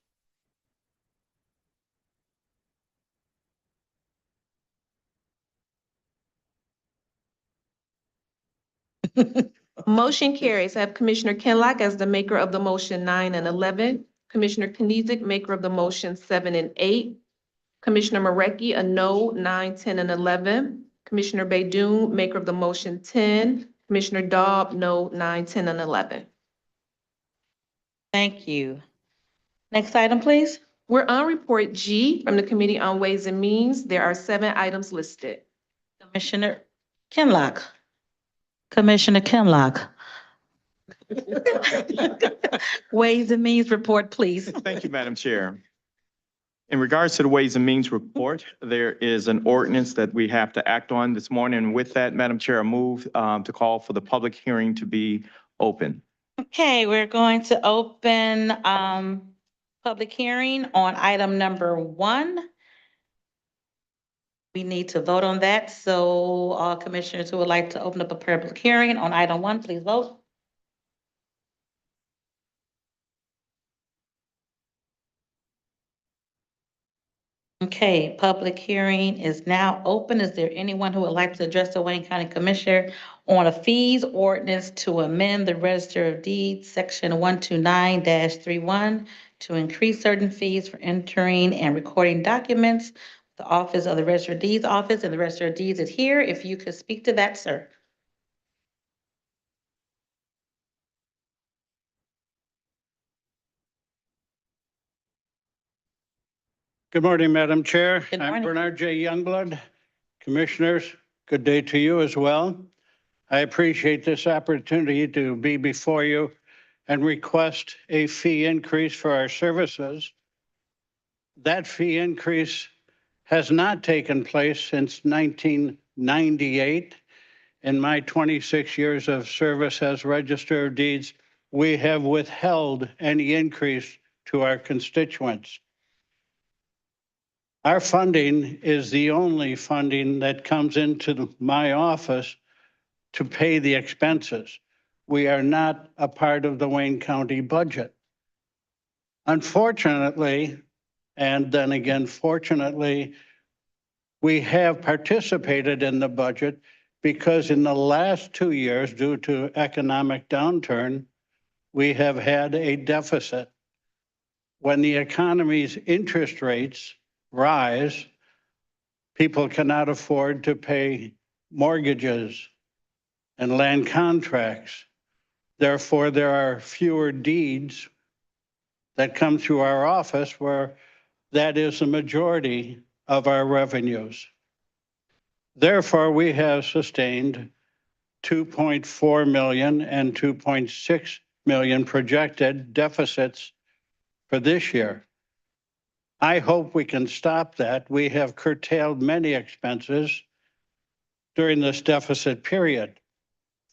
Motion carries. I have Commissioner Kinlock as the maker of the motion 9 and 11. Commissioner Kenizik, maker of the motion 7 and 8. Commissioner Marecki, a no, 9, 10, and 11. Commissioner Baydun, maker of the motion 10. Commissioner Dobb, no, 9, 10, and 11. Thank you. Next item, please. We're on report G from the Committee on Ways and Means. There are 7 items listed. Commissioner Kinlock. Commissioner Kinlock. Ways and Means report, please. Thank you, Madam Chair. In regards to the Ways and Means report, there is an ordinance that we have to act on this morning. And with that, Madam Chair, I move to call for the public hearing to be open. Okay, we're going to open public hearing on item number 1. We need to vote on that. So all commissioners who would like to open up a public hearing on item 1, please vote. Okay, public hearing is now open. Is there anyone who would like to address the Wayne County Commissioner on a fees ordinance to amend the Register of Deeds, section 129-31, to increase certain fees for entering and recording documents? The Office of the Register of Deeds office, and the Register of Deeds is here. If you could speak to that, sir. Good morning, Madam Chair. Good I'm morning. Bernard J. Youngblood. Commissioners, good day to you as well. I appreciate this opportunity to be before you and request a fee increase for our services. That fee increase has not taken place since 19 1998. In my 26 years of service as Register of Deeds, we have withheld any increase to our constituents. Our funding is the only funding that comes into my office to pay the expenses. We are not a part of the Wayne County budget. Unfortunately, and then again, fortunately, we have participated in the budget because in the last 2 years, due to economic downturn, we have had a deficit. When the economy's interest rates rise, people cannot afford to pay mortgages and land contracts. Therefore, there are fewer deeds that come through our office where that is the majority of our revenues. Therefore, we have sustained 2.4 million and 2.6 million projected deficits for this year. I hope we can stop that. We have curtailed many expenses during this deficit period.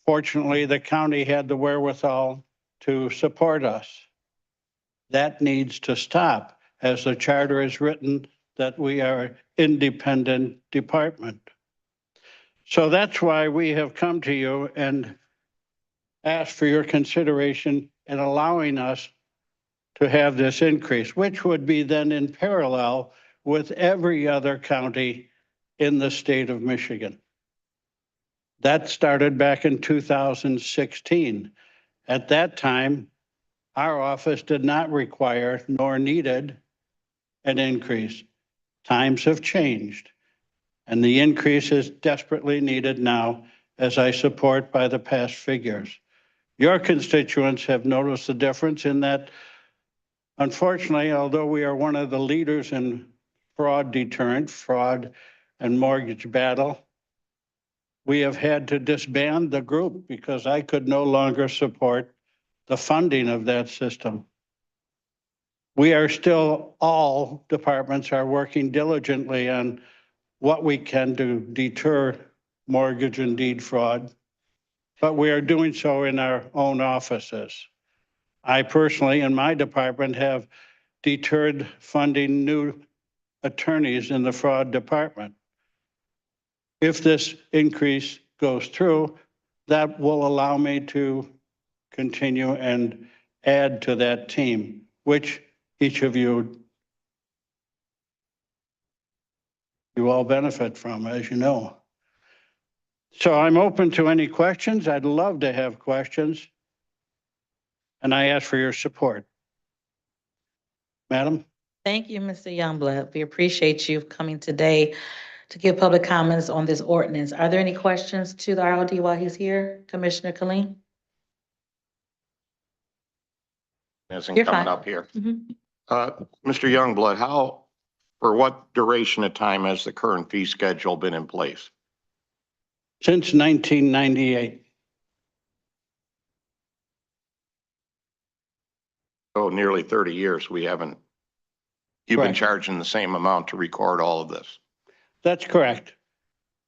Fortunately, the county had the wherewithal to support us. That needs to stop, as the charter is written, that we are an independent department. So that's why we have come to you and asked for your consideration in allowing us to have this increase, which would be then in parallel with every other county in the state of Michigan. That started back in 2016. At that time, our office did not require nor needed an increase. Times have changed, and the increase is desperately needed now, as I support by the past figures. Your constituents have noticed the difference in that, unfortunately, although we are one of the leaders in fraud deterrent, fraud and mortgage battle, we have had to disband the group because I could no longer support the funding of that system. We are still, all departments are working diligently on what we can to deter mortgage and deed fraud, but we are doing so in our own offices. I personally, in my department, have deterred funding new attorneys in the fraud department. If this increase goes through, that will allow me to continue and add to that team, which each of you all benefit from, as you know. So I'm open to any questions. I'd love to have questions. And I ask for your support. Madam? Thank you, Mr. Youngblood. We appreciate you coming today to give public comments on this ordinance. Are there any questions to the ROD while he's here? Commissioner Killeen? Isn't You're coming fine. up here. Mhm. Mr. Youngblood, for what duration of time has the current fee schedule been in place? Since 1998. So nearly 30 years, you've been Correct. charging the same amount to record all of this. That's correct.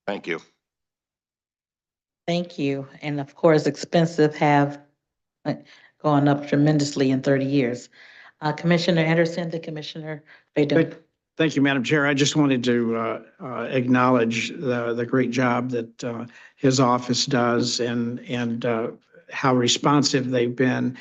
Thank you. Thank you. And of course, expenses have gone up tremendously in 30 years. Commissioner Anderson, the Commissioner Baydun. Thank you, Madam Chair. I just wanted to acknowledge the great job that his office does and how responsive they've been,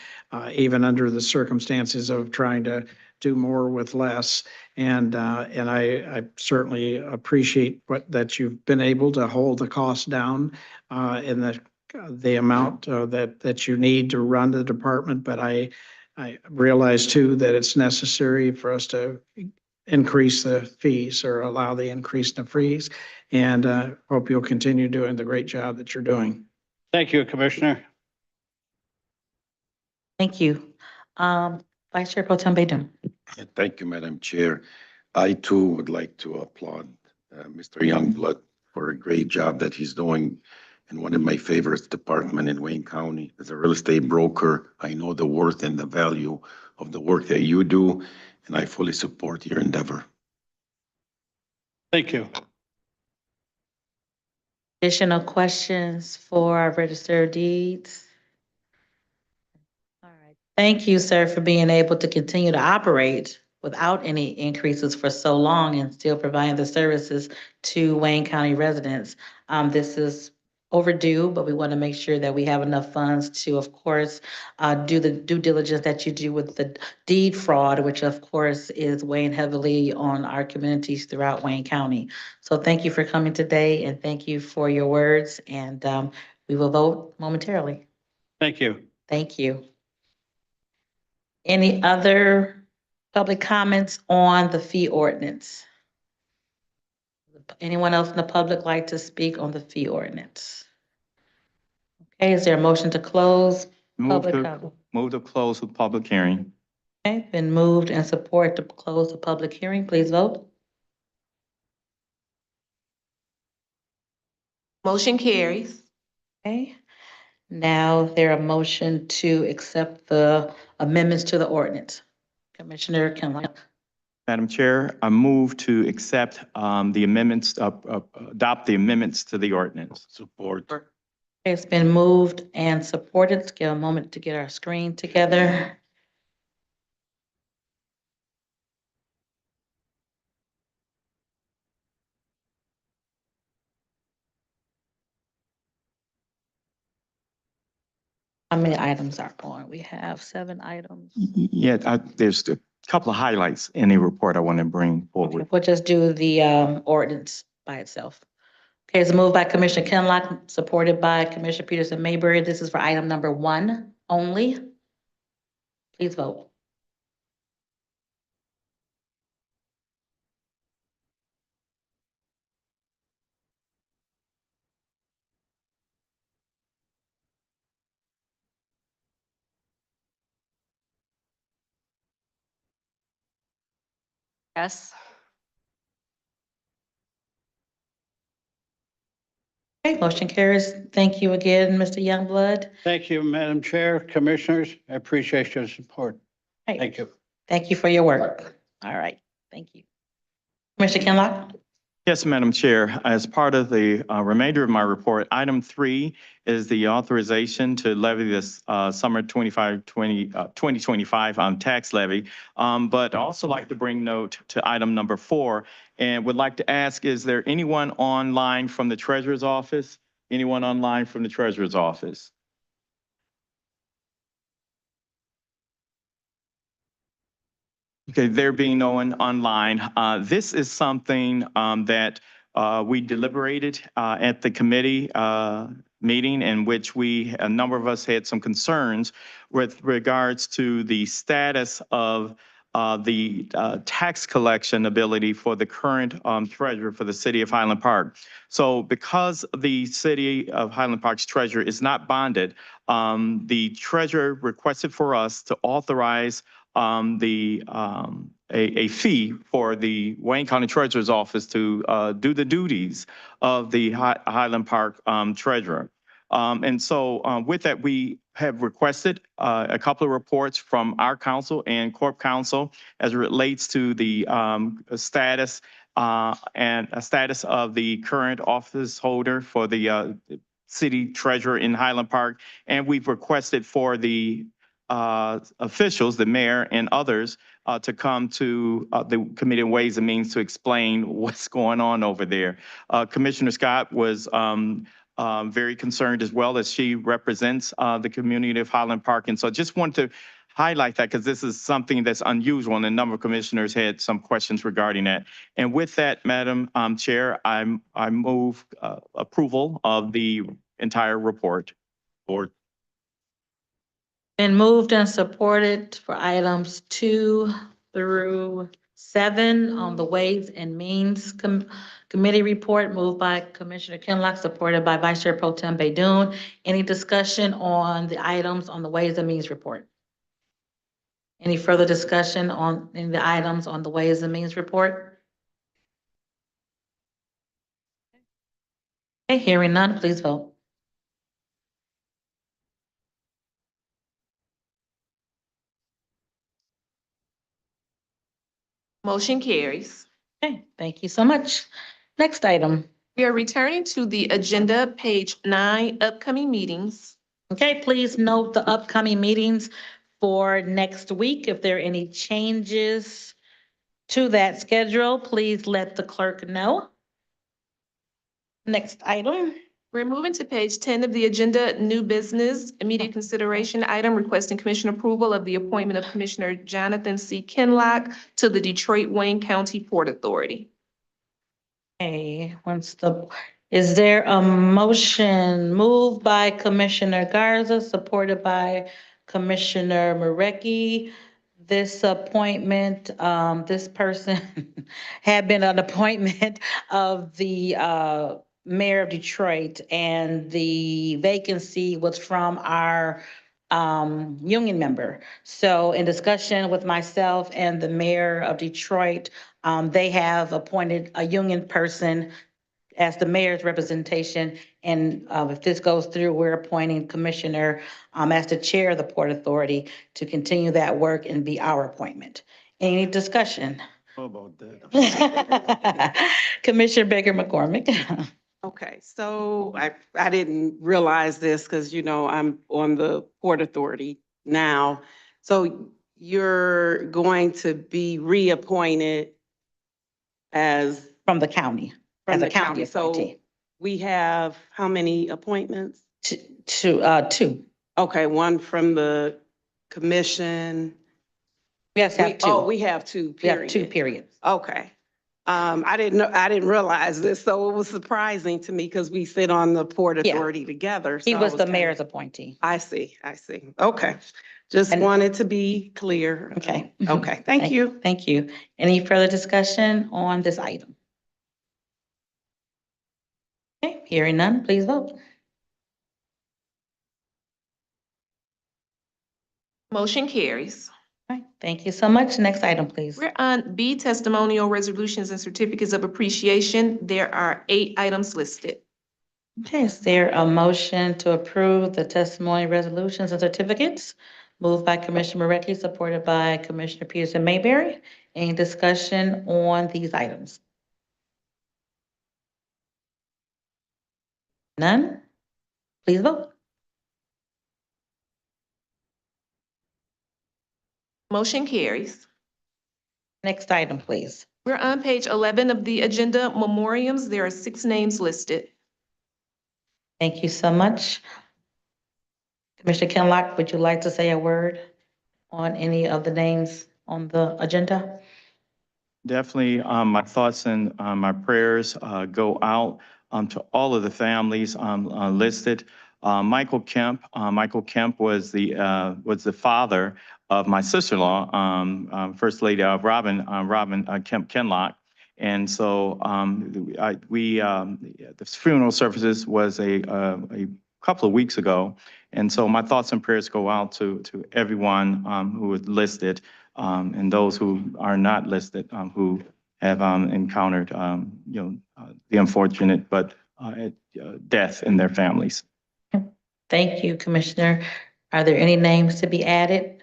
even under the circumstances of trying to do more with less. And I certainly appreciate that you've been able to hold the cost down in the amount that you need to run the department. But I realize too that it's necessary for us to increase the fees or allow the increase in the fees. And hope you'll continue doing the great job that you're doing. Thank you, Commissioner. Thank you. Vice Chair Pro Tem Baydun. Thank you, Madam Chair. I too would like to applaud Mr. Youngblood for a great job that he's doing in one of my favorite departments in Wayne County. As a real estate broker, I know the worth and the value of the work that you do, and I fully support your endeavor. Thank you. Additional questions for our register of deeds? All right. Thank you, sir, for being able to continue to operate without any increases for so long and still providing the services to Wayne County residents. This is overdue, but we want to make sure that we have enough funds to, of course, do the due diligence that you do with the deed fraud, which of course is weighing heavily on our communities throughout Wayne County. So thank you for coming today and thank you for your words, and we will vote momentarily. Thank you. Thank you. Any other public comments on the fee ordinance? Anyone else in the public like to speak on the fee ordinance? Okay, is there a motion to close public comment? Move to close the public hearing. Okay, been moved and support to close the public hearing. Please vote. Motion carries. Okay. Now there a motion to accept the amendments to the ordinance. Commissioner Kinlock. Madam Chair, I move to accept the amendments, adopt the amendments to the ordinance. Support. It's been moved and supported. Let's give a moment to get our screen together. How many items are on? We have 7 items. Yeah, there's a couple of highlights in the report I want to bring forward. We'll just do the ordinance by itself. Okay, it's moved by Commissioner Kinlock, supported by Commissioner Peterson Mayberry. This is for item number 1 only. Please vote. Yes. Okay, motion carries. Thank you again, Mr. Youngblood. Thank you, Madam Chair, Commissioners. I appreciate your support. Right. Thank you. Thank you for your work. All right, thank you. Commissioner Kinlock? Yes, Madam Chair, as part of the remainder of my report, item 3 is the authorization to levy this summer 2025 tax levy. But also like to bring note to item number 4 and would like to ask, is there anyone online from the Treasurer's Office? Anyone online from the Treasurer's Office? Okay, there being no one online, this is something that we deliberated at the committee meeting in which a number of us had some concerns with regards to the status of the tax collection ability for the current treasurer for the city of Highland Park. So because the city of Highland Park's treasurer is not bonded, the treasurer requested for us to authorize a fee for the Wayne County Treasurer's Office to do the duties of the Highland Park treasurer. And so with that, we have requested a couple of reports from our council and Corp Council as it relates to the status and a status of the current office holder for the city treasurer in Highland Park. And we've requested for the officials, the mayor and others, to come to the Committee on Ways and Means to explain what's going on over there. Commissioner Scott was very concerned as well, as she represents the community of Highland Park. And so I just want to highlight that because this is something that's unusual and a number of commissioners had some questions regarding that. And with that, Madam Chair, I move approval of the entire report. Board. Been moved and supported for items 2 through 7 on the Ways and Means Committee report, moved by Commissioner Kinlock, supported by Vice Chair Pro Tem Baydoun. Any discussion on the items on the Ways and Means report? Any further discussion on any of the items on the Ways and Means report? Okay, hearing none, please vote. Motion carries. Okay, thank you so much. Next item. We are returning to the agenda, page 9, upcoming meetings. Okay, please note the upcoming meetings for next week. If there are any changes to that schedule, please let the clerk know. Next item. We're moving to page 10 of the agenda, new business, immediate consideration item requesting commission approval of the appointment of Commissioner Jonathan C. Kinlock to the Detroit-Wayne County Port Authority. Okay, is there a motion moved by Commissioner Garza, supported by Commissioner Marecki? This appointment, this person had been an appointment of the mayor of Detroit, and the vacancy was from our union member. So in discussion with myself and the mayor of Detroit, they have appointed a union person as the mayor's representation. And if this goes through, we're appointing Commissioner as the chair of the Port Authority to continue that work and be our appointment. Any discussion? How about that? Commissioner Baker McCormick. Okay, so I didn't realize this because, you know, I'm on the Port Authority now. So you're going to be reappointed as From the county, from as the a county So appointee. we have how many appointments? Two. Okay, one from the commission. Yes, have two. Oh, we have two, We have period. two periods. Okay. I didn't realize this, so it was surprising to me because we sit on the Port Yeah. Authority together. He so I was the kinda- mayor's appointee. I see. Okay. Just And- wanted to be clear. Okay. Okay, thank you. Thank you. Any further discussion on this item? Okay, hearing none, please vote. Motion carries. All right, thank you so much. Next item, please. We're on B, testimonial resolutions and certificates of appreciation. There are 8 items listed. Okay, is there a motion to approve the testimony resolutions and certificates? Moved by Commissioner Marecki, supported by Commissioner Peterson Mayberry. Any discussion on these items? None? Please vote. Motion carries. Next item, please. We're on page 11 of the agenda, memoriams. There are 6 names listed. Thank you so much. Commissioner Kinlock, would you like to say a word on any of the names on the agenda? Definitely, my thoughts and my prayers go out to all of the families listed. Michael Kemp was the father of my sister-in-law, First Lady Robin Kemp Kinlock. And so the funeral services was a couple of weeks ago. And so my thoughts and prayers go out to everyone who is listed, and those who are not listed, who have encountered, the unfortunate death in their families. Thank you, Commissioner. Are there any names to be added?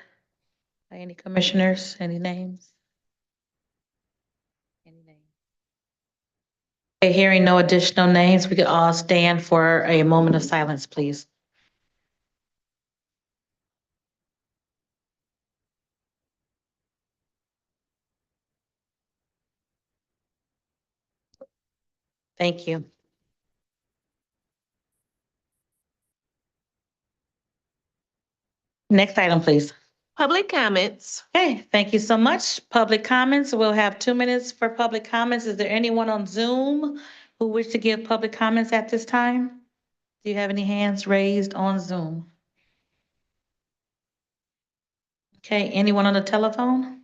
By any commissioners, any names? Any names? Okay, hearing no additional names, we could all stand for a moment of silence, please. Thank you. Next item, please. Public comments. Okay, thank you so much. Public comments, we'll have 2 minutes for public comments. Is there anyone on Zoom who wish to give public comments at this time? Do you have any hands raised on Zoom? Okay, anyone on the telephone?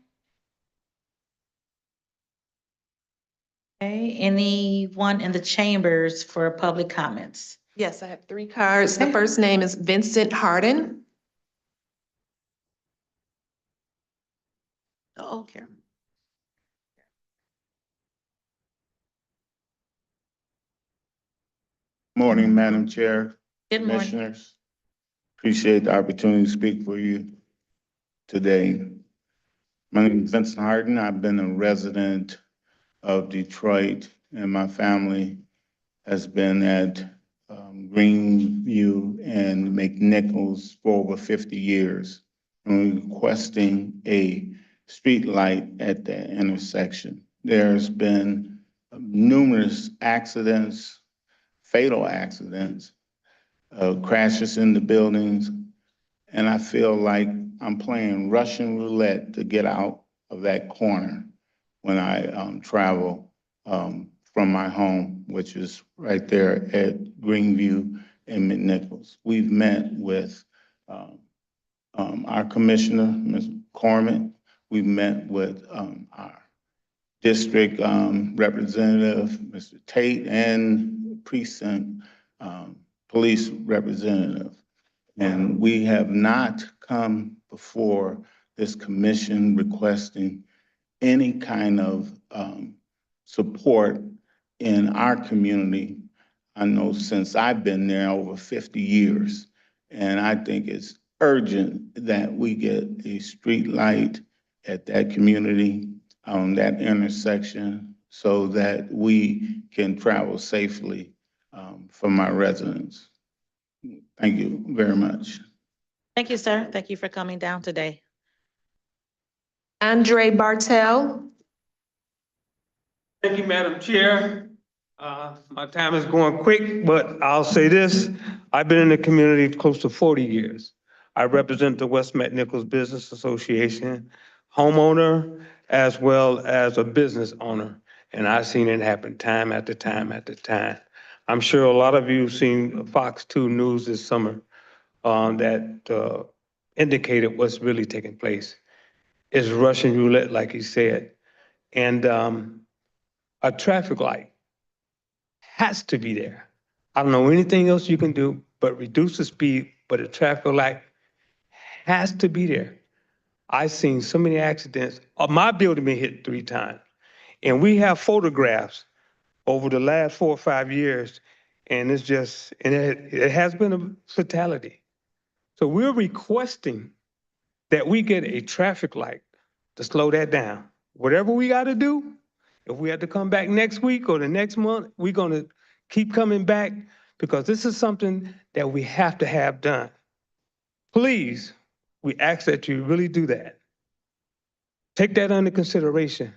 Okay, anyone in the chambers for public comments? Yes, I have 3 cards. The first name is Vincent Harden. Oh, Karen. Morning, Madam Chair, Good morning. Commissioners. Appreciate the opportunity to speak for you today. My name is Vincent Harden. I've been a resident of Detroit, and my family has been at Greenview and McNichols for over 50 years. And requesting a street light at the intersection. There's been numerous accidents, fatal accidents, crashes in the buildings. And I feel like I'm playing Russian roulette to get out of that corner when I travel from my home, which is right there at Greenview and McNichols. We've met with our commissioner, Ms. Corman. We've met with our district representative, Mr. Tate, and precinct police representative. And we have not come before this commission requesting any kind of support in our community. I know since I've been there over 50 years, and I think it's urgent that we get a street light at that community, on that intersection, so that we can travel safely for my residents. Thank you very much. Thank you, sir. Thank you for coming down today. Andre Bartel. Thank you, Madam Chair. My time is going quick, but I'll say this. I've been in the community close to 40 years. I represent the West McNichols Business Association, homeowner, as well as a business owner. And I've seen it happen time after time after time. I'm sure a lot of you have seen Fox 2 News this summer that indicated what's really taking place. It's Russian roulette, like he said. And a traffic light has to be there. I don't know anything else you can do but reduce the speed, but a traffic light has to be there. I've seen so many accidents. My building been hit 3 times. And we have photographs over the last 4 or 5 years, and it's just, and it has been a fatality. So we're requesting that we get a traffic light to slow that down. Whatever we got to do, if we have to come back next week or the next month, we're going to keep coming back because this is something that we have to have done. Please, we ask that you really do that. Take that under consideration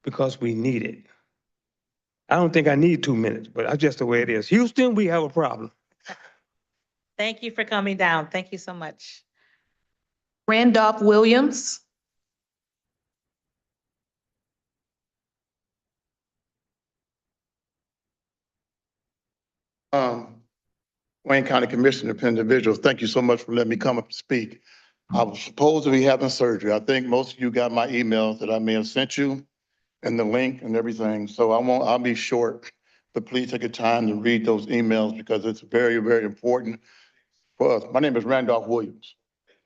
because we need it. I don't think I need 2 minutes, but that's just the way it is. Houston, we have a problem. Thank you for coming down. Thank you so much. Randolph Williams. Wayne County Commissioner, individuals, thank you so much for letting me come up and speak. I was supposed to be having surgery. I think most of you got my emails that I may have sent you and the link and everything. So I'll be short, but please take the time to read those emails because it's very, very important for us. My name is Randolph Williams.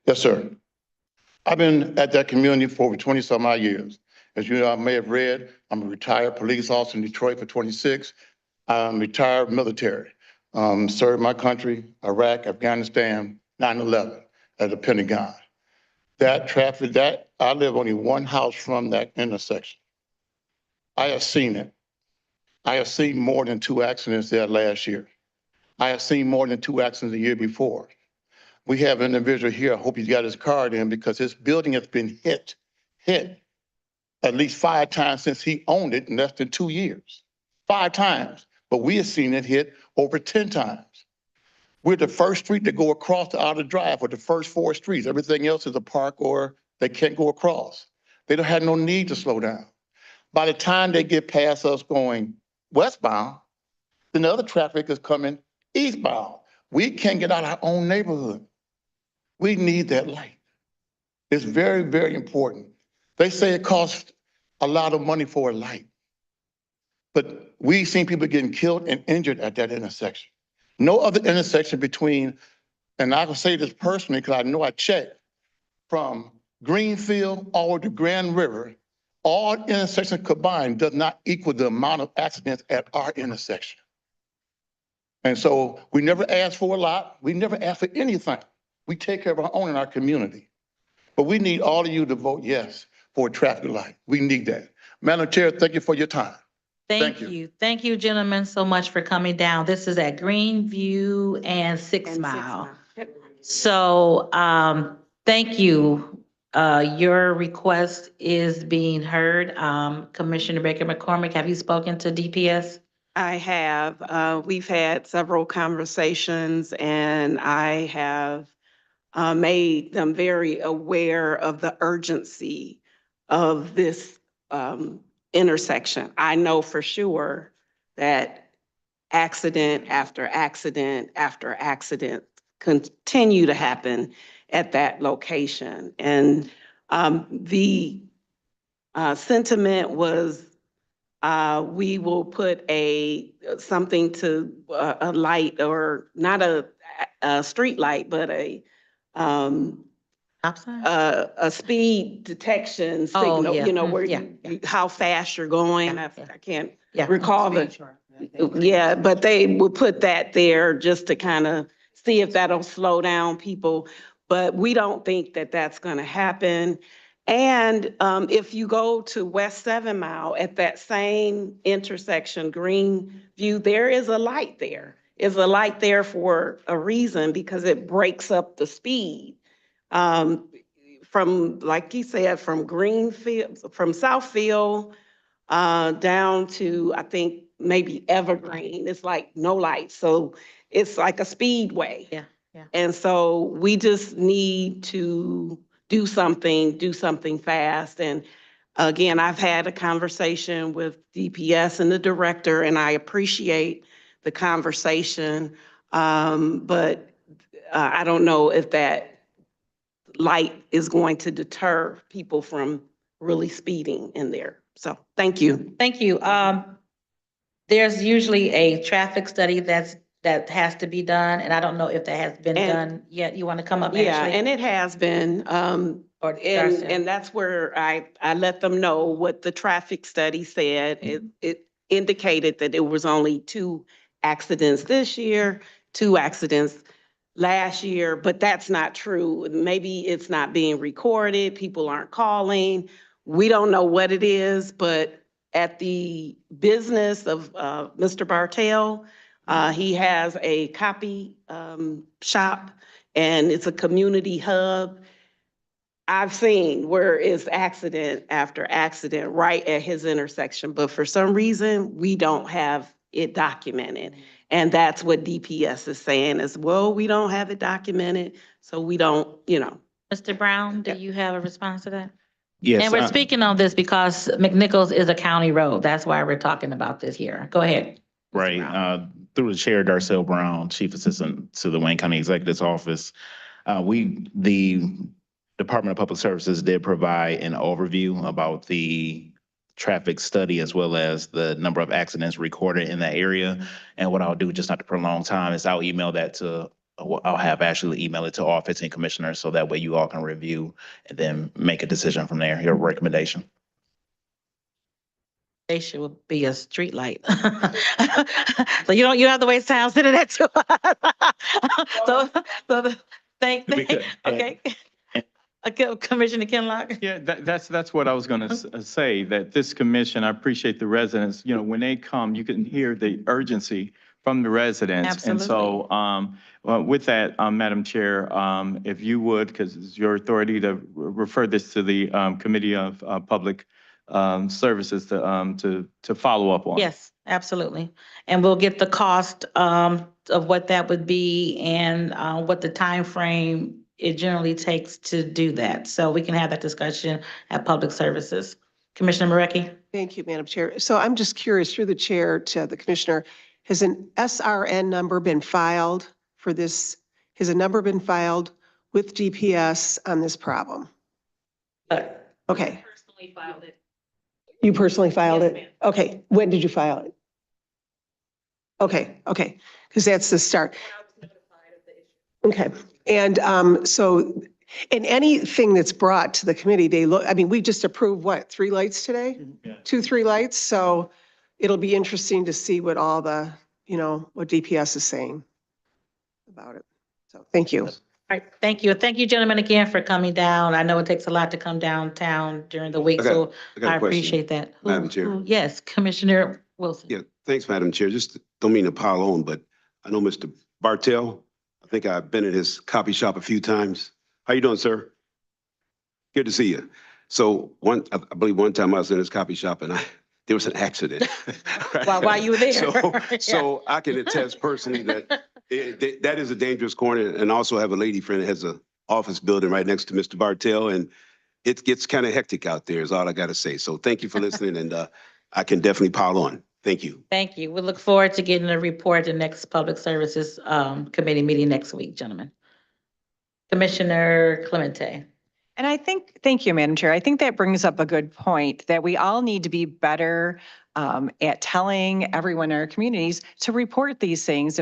Yes, sir. I've been at that community for over 20 some odd years. As you may have read, I'm a retired police officer in Detroit for 26. I'm retired military. Served my country, Iraq, Afghanistan, 9/11 at the Pentagon. That traffic, I live only one house from that intersection. I have seen it. I have seen more than 2 accidents there last year. I have seen more than 2 accidents the year before. We have an individual here, I hope he's got his card in because his building has been hit at least 5 times since he owned it in less than 2 years. 5 times, but we have seen it hit over 10 times. We're the first street to go across the outer drive, or the first 4 streets. Everything else is a park or they can't go across. They don't have no need to slow down. By the time they get past us going westbound, then the other traffic is coming eastbound. We can't get out of our own neighborhood. We need that light. It's very, very important. They say it costs a lot of money for a light. But we've seen people getting killed and injured at that intersection. No other intersection between, and I can say this personally because I know I checked, from Greenfield all to Grand River, all intersections combined does not equal the amount of accidents at our intersection. And so we never ask for a lot. We never ask for anything. We take care of our own in our community. But we need all of you to vote yes for a traffic light. We need that. Madam Chair, thank you for your time. Thank you. Thank you, gentlemen, so much for coming down. This is at Greenview and Six Mile. So, thank you. Your request is being heard. Commissioner Baker McCormick, have you spoken to DPS? I have. We've had several conversations and I have made them very aware of the urgency of this intersection. I know for sure that accident after accident after accident continue to happen at that location. And the sentiment was we will put something to a light, or not a street light, but a speed detection signal, yeah. you know, where Yeah, how fast you're going. I can't Yeah. recall yeah, but they will put that there just to kind of see if that'll slow down people. But we don't think that that's going to happen. And if you go to West 7 Mile at that same intersection, Greenview, there is a light there. Is a light there for a reason, because it breaks up the speed. From, like he said, from Greenfield, from Southfield down to, I think, maybe Evergreen. It's like no lights. So it's like a speedway. Yeah, yeah. And so we just need to do something fast. And again, I've had a conversation with DPS and the director, and I appreciate the conversation. But I don't know if that light is going to deter people from really speeding in there. So thank you. Thank you. There's usually a traffic study that has to be done, and I don't know if that has been done yet. You want to come up, Ashley? Yeah, and it has been. Or And that's where I let them know what the traffic study said. It indicated that there was only 2 accidents this year, 2 accidents last year, but that's not true. Maybe it's not being recorded, people aren't calling. We don't know what it is, but at the business of Mr. Bartell, he has a copy shop, and it's a community hub. I've seen where it's accident after accident right at his intersection, but for some reason, we don't have it documented. And that's what DPS is saying as well. We don't have it documented, so we don't, you know. Mr. Brown, do you have a response to that? Yes. And we're speaking on this because McNichols is a county road. That's why we're talking about this here. Go ahead. Right. Through the chair, Darcel Brown, Chief Assistant to the Wayne County Executive's Office. The Department of Public Services did provide an overview about the traffic study as well as the number of accidents recorded in that area. And what I'll do, just not to prolong time, is I'll email that I'll have Ashley email it to all 15 commissioners, so that way you all can review and then make a decision from there, your recommendation. They should be a street light. So you don't have to waste time sending that to us. Okay. Commissioner Kinlock? Yeah, that's what I was going to say, that this commission, I appreciate the residents, you know, when they come, you can hear the urgency from the residents. And so with that, Madam Chair, if you would, because it's your authority to refer this to the Committee of Public Services to follow up on. Yes, absolutely. And we'll get the cost of what that would be and what the time frame it generally takes to do that. So we can have that discussion at Public Services. Commissioner Marecki? Thank you, Madam Chair. So I'm just curious, through the chair to the commissioner, has an SRN number been filed for this? Has a number been filed with DPS on this problem? Okay. Personally filed it. You personally filed Yes, it? ma'am. Okay. When did you file it? Okay, because that's the start. Okay, and so in anything that's brought to the committee, they look, I mean, we just approved what, 3 lights today? 2-3 lights, so it'll be interesting to see what all the, you know, what DPS is saying about it. So thank you. All right, thank you. Thank you, gentlemen, again for coming down. I know it takes a lot to come downtown during the week, so I appreciate that. Madam Chair. Yes, Commissioner Wilson. Yeah, thanks, Madam Chair. Just don't mean to pile on, but I know Mr. Bartell. I think I've been at his copy shop a few times. How you doing, sir? Good to see you. So I believe one time I was in his copy shop and there was an accident. While you were there. So I can attest personally that that is a dangerous corner, and also have a lady friend that has a office building right next to Mr. Bartell, and it gets kind of hectic out there is all I got to say. So thank you for listening, and I can definitely pile on. Thank you. Thank you. We look forward to getting a report at the next Public Services Committee meeting next week, gentlemen. Commissioner Clemente. And I think, thank you, Madam Chair. I think that brings up a good point that we all need to be better at telling everyone in our communities to report these things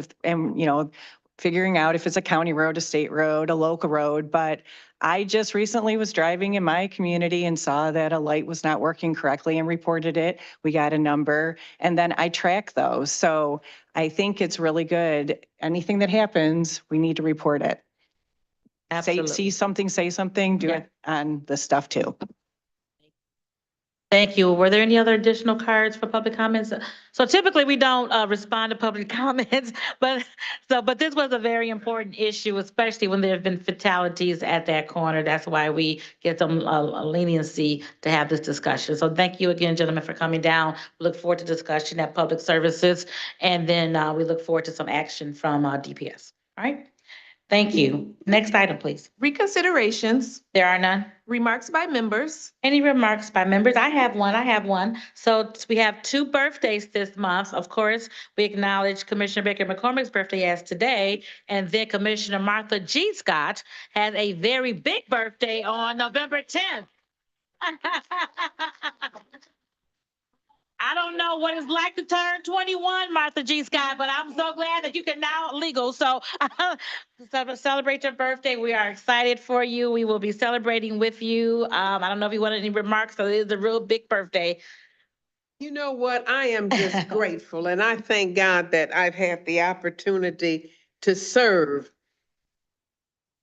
figuring out if it's a county road, a state road, a local road. But I just recently was driving in my community and saw that a light was not working correctly and reported it. We got a number, and then I track those. So I think it's really good. Anything that happens, we need to report it. Absolutely. See something, say something, do it on the stuff too. Thank you. Were there any other additional cards for public comments? So typically we don't respond to public comments, but this was a very important issue, especially when there have been fatalities at that corner. That's why we get some leniency to have this discussion. So thank you again, gentlemen, for coming down. We look forward to discussion at Public Services, and then we look forward to some action from DPS. All right. Thank you. Next item, please. Reconsiderations, There are none. remarks by members. Any remarks by members? I have one. So we have 2 birthdays this month. Of course, we acknowledge Commissioner Baker McCormick's birthday as today, and then Commissioner Martha G. Scott has a very big birthday on November 10th. I don't know what it's like to turn 21, Martha G. Scott, but I'm so glad that you can now legal. So celebrate your birthday. We are excited for you. We will be celebrating with you. I don't know if you want any remarks, so it is a real big birthday. You know what? I am just grateful, and I thank God that I've had the opportunity to serve.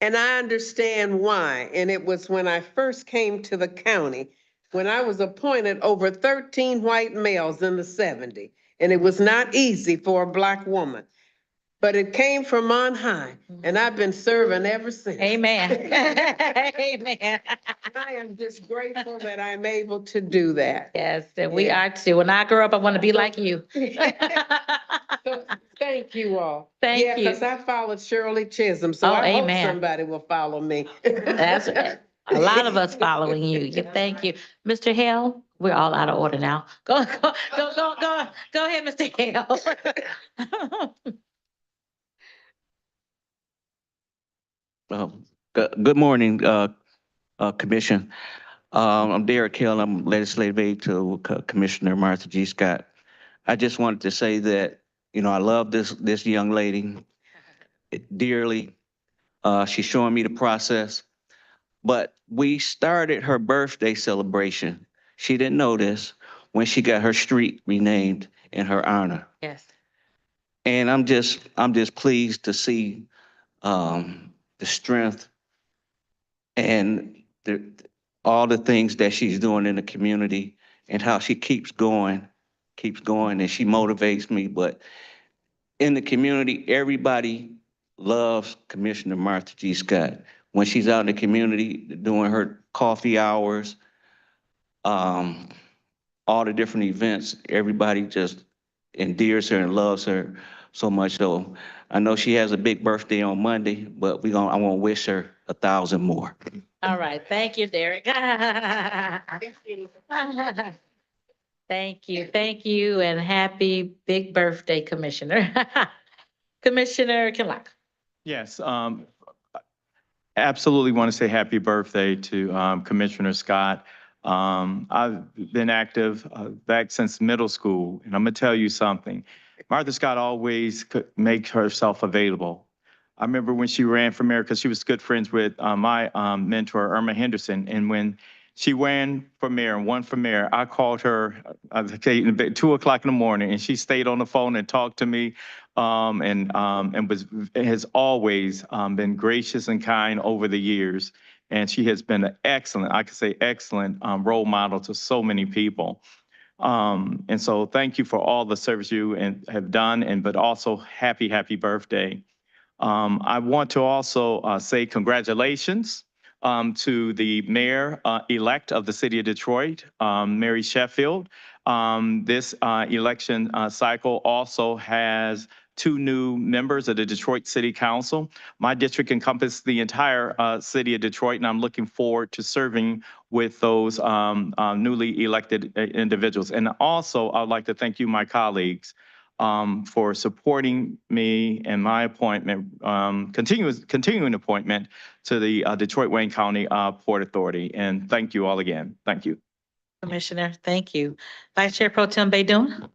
And I understand why. And it was when I first came to the county, when I was appointed over 13 white males in the 70s. And it was not easy for a Black woman, but it came from on high. And I've been serving ever since. Amen. Amen. I am just grateful that I'm able to do that. Yes, and we are too. When I grow up, I want to be like you. So, thank you all. Thank you. Because I followed Shirley Chisholm, so Oh, I hope amen. somebody will follow me. That's a lot of us following you. Thank you. Mr. Hale, we're all out of order now. Go ahead, Mr. Hale. Good morning, Commission. I'm Derek Hill. I'm legislative aide to Commissioner Martha G. Scott. I just wanted to say that, I love this young lady dearly. She's showing me the process. But we started her birthday celebration. She didn't know this when she got her street renamed in her honor. Yes. And I'm just pleased to see the strength and all the things that she's doing in the community and how she keeps going, and she motivates me. But in the community, everybody loves Commissioner Martha G. Scott. When she's out in the community doing her coffee hours, all the different events, everybody just endears her and loves her so much. So I know she has a big birthday on Monday, but I want to wish her 1,000 more. All right. Thank you, Derek. Thank you, and happy big birthday, Commissioner. Commissioner Kinlock. Yes, absolutely want to say happy birthday to Commissioner Scott. I've been active back since middle school, and I'm gonna tell you something. Martha Scott always could make herself available. I remember when she ran for mayor, because she was good friends with my mentor, Irma Henderson, and when she ran for mayor and won for mayor, I called her at 2:00 in the morning, and she stayed on the phone and talked to me, and has always been gracious and kind over the years. And she has been an excellent, I could say excellent, role model to so many people. And so thank you for all the service you have done, but also happy birthday. I want to also say congratulations to the mayor-elect of the city of Detroit, Mary Sheffield. This election cycle also has 2 new members of the Detroit City Council. My district encompasses the entire city of Detroit, and I'm looking forward to serving with those newly elected individuals. And also, I'd like to thank you, my colleagues, for supporting me and my appointment, continuing appointment to the Detroit Wayne County Port Authority. And thank you all again. Thank you. Commissioner, thank you. Vice Chair Pro Tem Baidoon.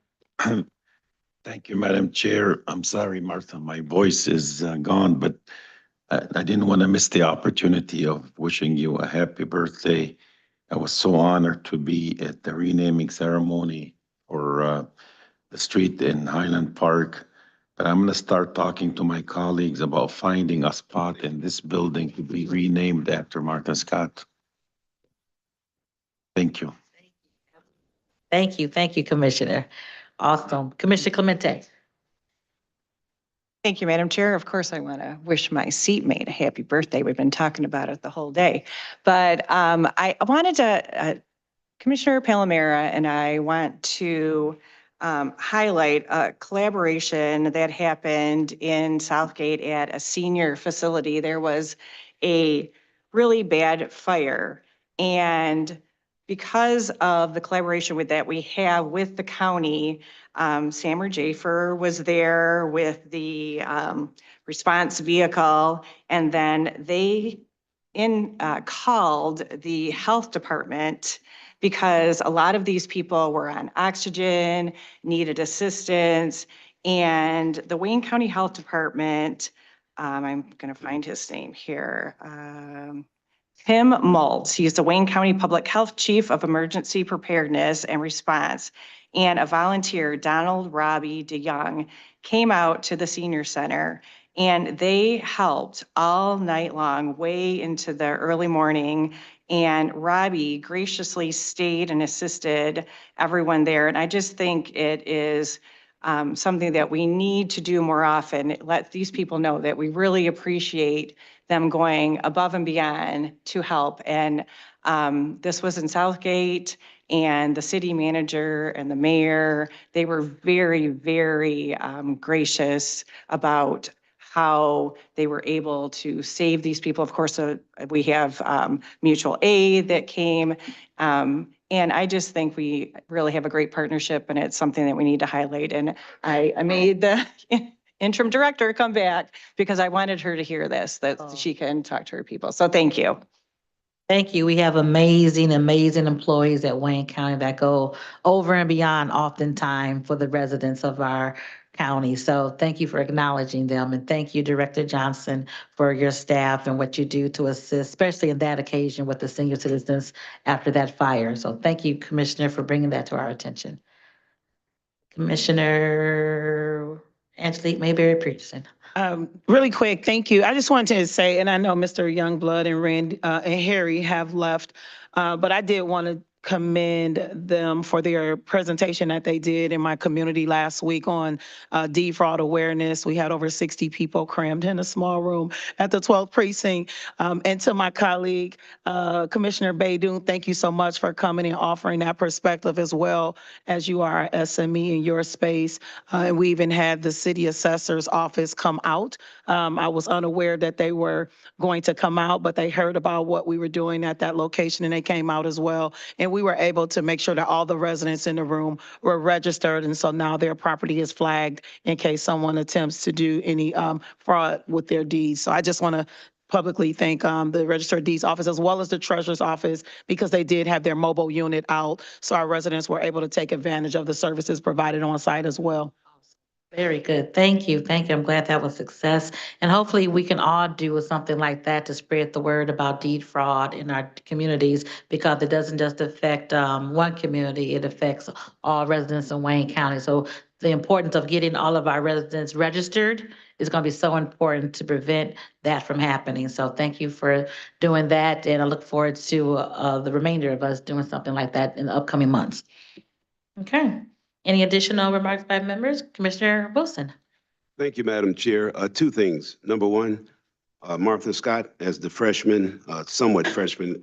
Thank you, Madam Chair. I'm sorry, Martha, my voice is gone, but I didn't want to miss the opportunity of wishing you a happy birthday. I was so honored to be at the renaming ceremony for the street in Highland Park. But I'm going to start talking to my colleagues about finding a spot in this building to be renamed after Martha Scott. Thank you. Thank you. Thank you, Commissioner. Awesome. Commissioner Clemente. Thank you, Madam Chair. Of course, I want to wish my seatmate a happy birthday. We've been talking about it the whole day. But I wanted to, Commissioner Palomera and I want to highlight a collaboration that happened in Southgate at a senior facility. There was a really bad fire, and because of the collaboration we have with the county, Sammer Jafer was there with the response vehicle, and then they called the health department because a lot of these people were on oxygen, needed assistance, and the Wayne County Health Department, I'm going to find his name here, Tim Maltz. He's the Wayne County Public Health Chief of Emergency Preparedness and Response, and a volunteer, Donald Robbie DeYoung, came out to the senior center, and they helped all night long, way into the early morning. And Robbie graciously stayed and assisted everyone there. And I just think it is something that we need to do more often. Let these people know that we really appreciate them going above and beyond to help. And this was in Southgate, and the city manager and the mayor, they were very, very gracious about how they were able to save these people. Of course, we have mutual aid that came. And I just think we really have a great partnership, and it's something that we need to highlight. And I made the interim director come back because I wanted her to hear this, that she can talk to her people. So thank you. Thank you. We have amazing, amazing employees at Wayne County that go over and beyond oftentimes for the residents of our county. So thank you for acknowledging them. And thank you, Director Johnson, for your staff and what you do to assist, especially in that occasion with the senior citizens after that fire. So thank you, Commissioner, for bringing that to our attention. Commissioner Angelique Mayberry Peterson. Really quick, thank you. I just wanted to say, and I know Mr. Youngblood and Randy and Harry have left, but I did want to commend them for their presentation that they did in my community last week on deed fraud awareness. We had over 60 people crammed in a small room at the 12th precinct. And to my colleague, Commissioner Baidoon, thank you so much for coming and offering that perspective as well as you are SME in your space. And we even had the city assessor's office come out. I was unaware that they were going to come out, but they heard about what we were doing at that location and they came out as well. And we were able to make sure that all the residents in the room were registered. And so now their property is flagged in case someone attempts to do any fraud with their deeds. So I just want to publicly thank the Register of Deeds office as well as the treasurer's office, because they did have their mobile unit out. So our residents were able to take advantage of the services provided on site as well. Very good. Thank you. Thank you. I'm glad that was a success. And hopefully we can all do something like that to spread the word about deed fraud in our communities, because it doesn't just affect one community, it affects all residents in Wayne County. So the importance of getting all of our residents registered is going to be so important to prevent that from happening. So thank you for doing that. And I look forward to the remainder of us doing something like that in the upcoming months. Okay. Any additional remarks by members? Commissioner Wilson. Thank you, Madam Chair. Two things. Number one, Martha Scott, as the freshman, somewhat freshman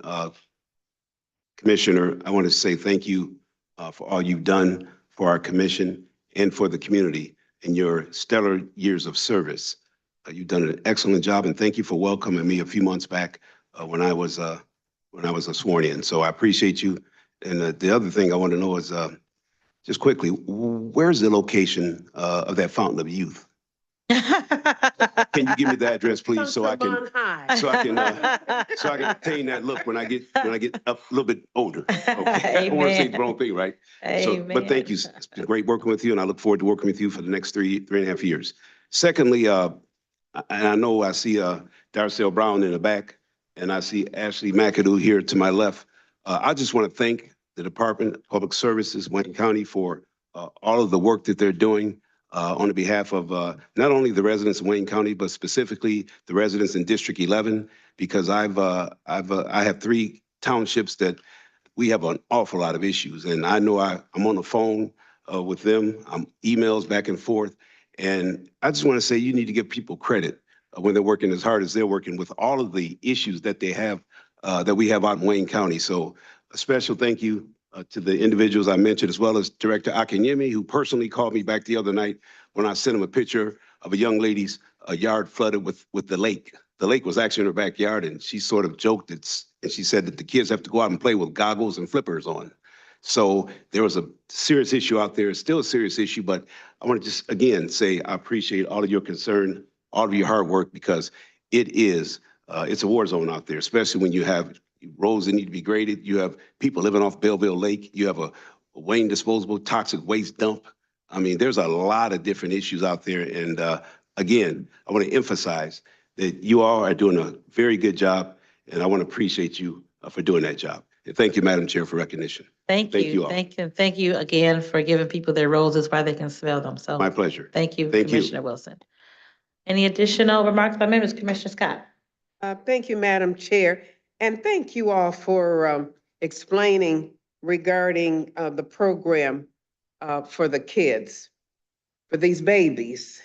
commissioner, I want to say thank you for all you've done for our commission and for the community in your stellar years of service. You've done an excellent job, and thank you for welcoming me a few months back when I was sworn in. So I appreciate you. And the other thing I want to know is, just quickly, where's the location of that Fountain of Youth? Can you give me the address, please, so I can attain that look when I get up a little bit older? Okay. I don't want to say the wrong thing, right? So, but thank you. It's been great working with you, and I look forward to working with you for the next three and a half years. Secondly, and I know I see Darcel Brown in the back, and I see Ashley McAdoo here to my left. I just want to thank the Department of Public Services, Wayne County, for all of the work that they're doing on the behalf of not only the residents of Wayne County, but specifically the residents in District 11, because I have 3 townships that we have an awful lot of issues. And I know I'm on the phone with them, emails back and forth. And I just want to say you need to give people credit when they're working as hard as they're working with all of the issues that they have, that we have out in Wayne County. So a special thank you to the individuals I mentioned, as well as Director Akinyemi, who personally called me back the other night when I sent him a picture of a young lady's yard flooded with the lake. The lake was actually in her backyard, and she sort of joked, and she said that the kids have to go out and play with goggles and flippers on. So there was a serious issue out there. It's still a serious issue, but I want to just, again, say I appreciate all of your concern, all of your hard work, because it's a war zone out there, especially when you have roads that need to be graded. You have people living off Belleville Lake. You have a Wayne disposable toxic waste dump. I mean, there's a lot of different issues out there. And again, I want to emphasize that you all are doing a very good job, and I want to appreciate you for doing that job. And thank you, Madam Chair, for recognition. Thank you. all. Thank you again for giving people their roses while they can smell them. So My pleasure. thank you, Thank you. Commissioner Wilson. Any additional remarks by members? Commissioner Scott. Thank you, Madam Chair. And thank you all for explaining regarding the program for the kids, for these babies.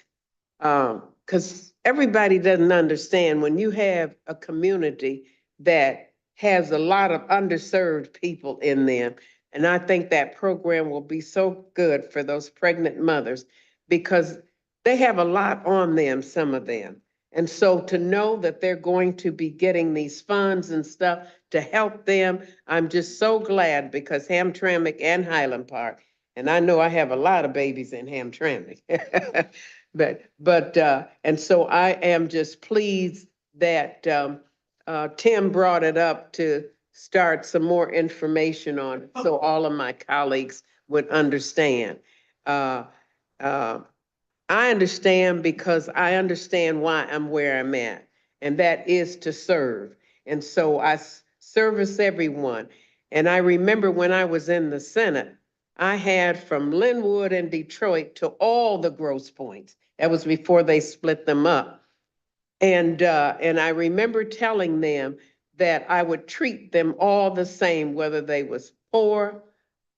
Because everybody doesn't understand when you have a community that has a lot of underserved people in them. And I think that program will be so good for those pregnant mothers because they have a lot on them, some of them. And so to know that they're going to be getting these funds and stuff to help them, I'm just so glad because Hamtramck and Highland Park, and I know I have a lot of babies in Hamtramck. And so I am just pleased that Tim brought it up to start some more information on it so all of my colleagues would understand. I understand because I understand why I'm where I'm at, and that is to serve. And so I service everyone. And I remember when I was in the Senate, I had from Linwood and Detroit to all the Grosse Points. That was before they split them up. And I remember telling them that I would treat them all the same, whether they was poor,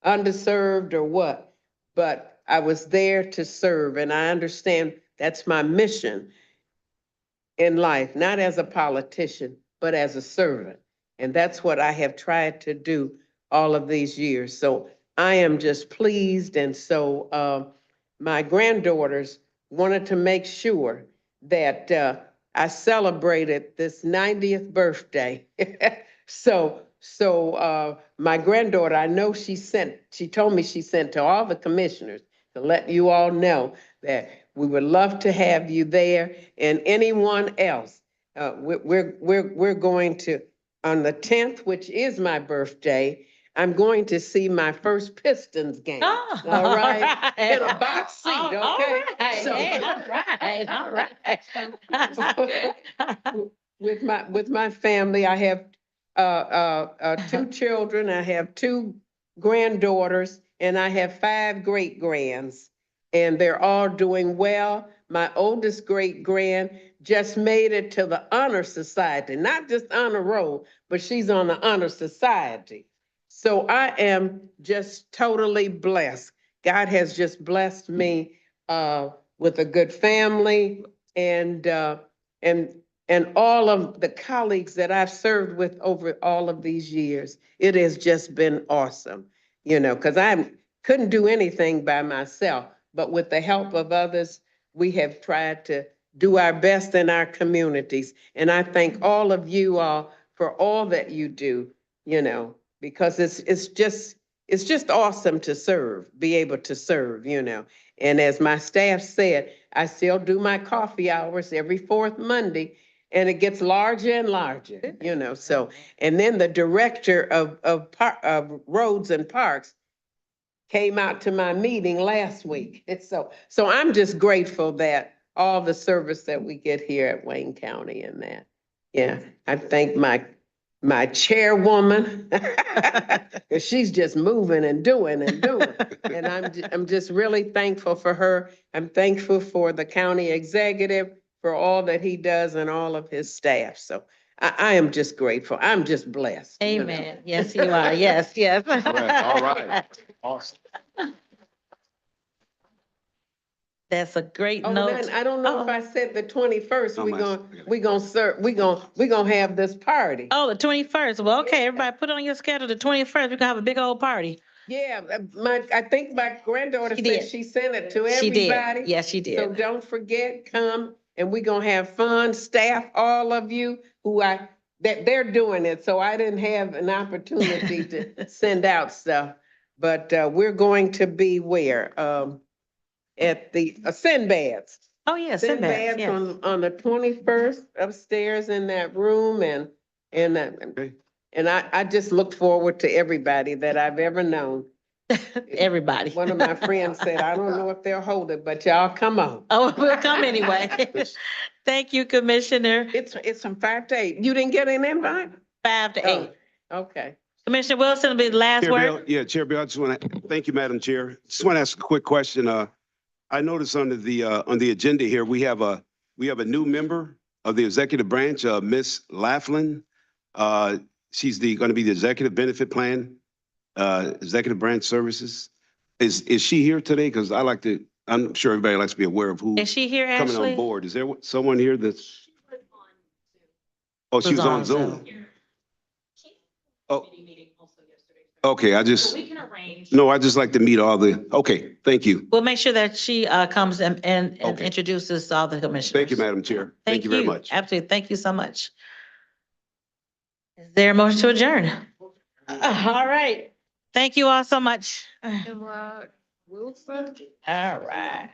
underserved, or what. But I was there to serve, and I understand that's my mission in life, not as a politician, but as a servant. And that's what I have tried to do all of these years. So I am just pleased. And so my granddaughters wanted to make sure that I celebrated this 90th birthday. So my granddaughter, I know she told me she sent to all the commissioners to let you all know that we would love to have you there and anyone else. We're going to, on the 10th, which is my birthday, I'm going to see my first Pistons game. Oh, all right? In a box seat, okay? All right. With my family, I have 2 children, I have 2 granddaughters, and I have 5 great-grands, and they're all doing well. My oldest great-grand just made it to the honor society, not just honor roll, but she's on the honor society. So I am just totally blessed. God has just blessed me with a good family and all of the colleagues that I've served with over all of these years. It has just been awesome, because I couldn't do anything by myself, but with the help of others, we have tried to do our best in our communities. And I thank all of you all for all that you do, because it's just awesome to serve, be able to serve, And as my staff said, I still do my coffee hours every fourth Monday, and it gets larger and larger, so. And then the director of roads and parks came out to my meeting last week. So I'm just grateful that all the service that we get here at Wayne County and that. Yeah, I thank my chairwoman, 'cause she's just moving and doing and doing. And I'm just really thankful for her. I'm thankful for the county executive for all that he does and all of his staff. So I am just grateful. I'm just blessed. Amen. Yes, you are. Yes, yes. All right. Awesome. That's a great Oh, note. then, I don't know if I said the 21st, No, we gonna serve, we gonna have this party. Oh, the 21st. Well, okay, everybody put it on your schedule. The 21st, we're gonna have a big old party. Yeah, I think my granddaughter She said did. she sent it to She did. everybody. Yes, she So did. don't forget, come, and we're gonna have fun, staff, all of you that they're doing it, so I didn't have an opportunity to send out stuff. But we're going to be where? At the Sinbad's. Oh, yeah, Sinbad, yes. On the 21st upstairs in that room and I just look forward to everybody that I've ever known. Everybody. One of my friends said, I don't know if they'll hold it, but y'all come on. Oh, we'll come anyway. Thank you, Commissioner. It's from 5 to 8. You didn't get an invite? 5 to 8. Okay. Commissioner Wilson will be the last Chair word. Bill, yeah, Chair Bill, I just want to, thank you, Madam Chair. Just want to ask a quick question. I noticed on the agenda here, we have a new member of the executive branch, Miss Laughlin. She's going to be the executive benefit plan, executive branch services. Is she here today? Because I'm sure everybody likes to be aware of who Is she here, coming Ashley? on board. Is there someone here that's? Oh, she was on Zoom. Oh. Okay, I just like to meet all okay, thank you. We'll make sure that she comes and Okay. introduces all the commissioners. Thank you, Madam Chair. Thank you very much. Absolutely. Thank you so much. Is there a motion to adjourn? All right. Thank you all so much. All Wilson? right.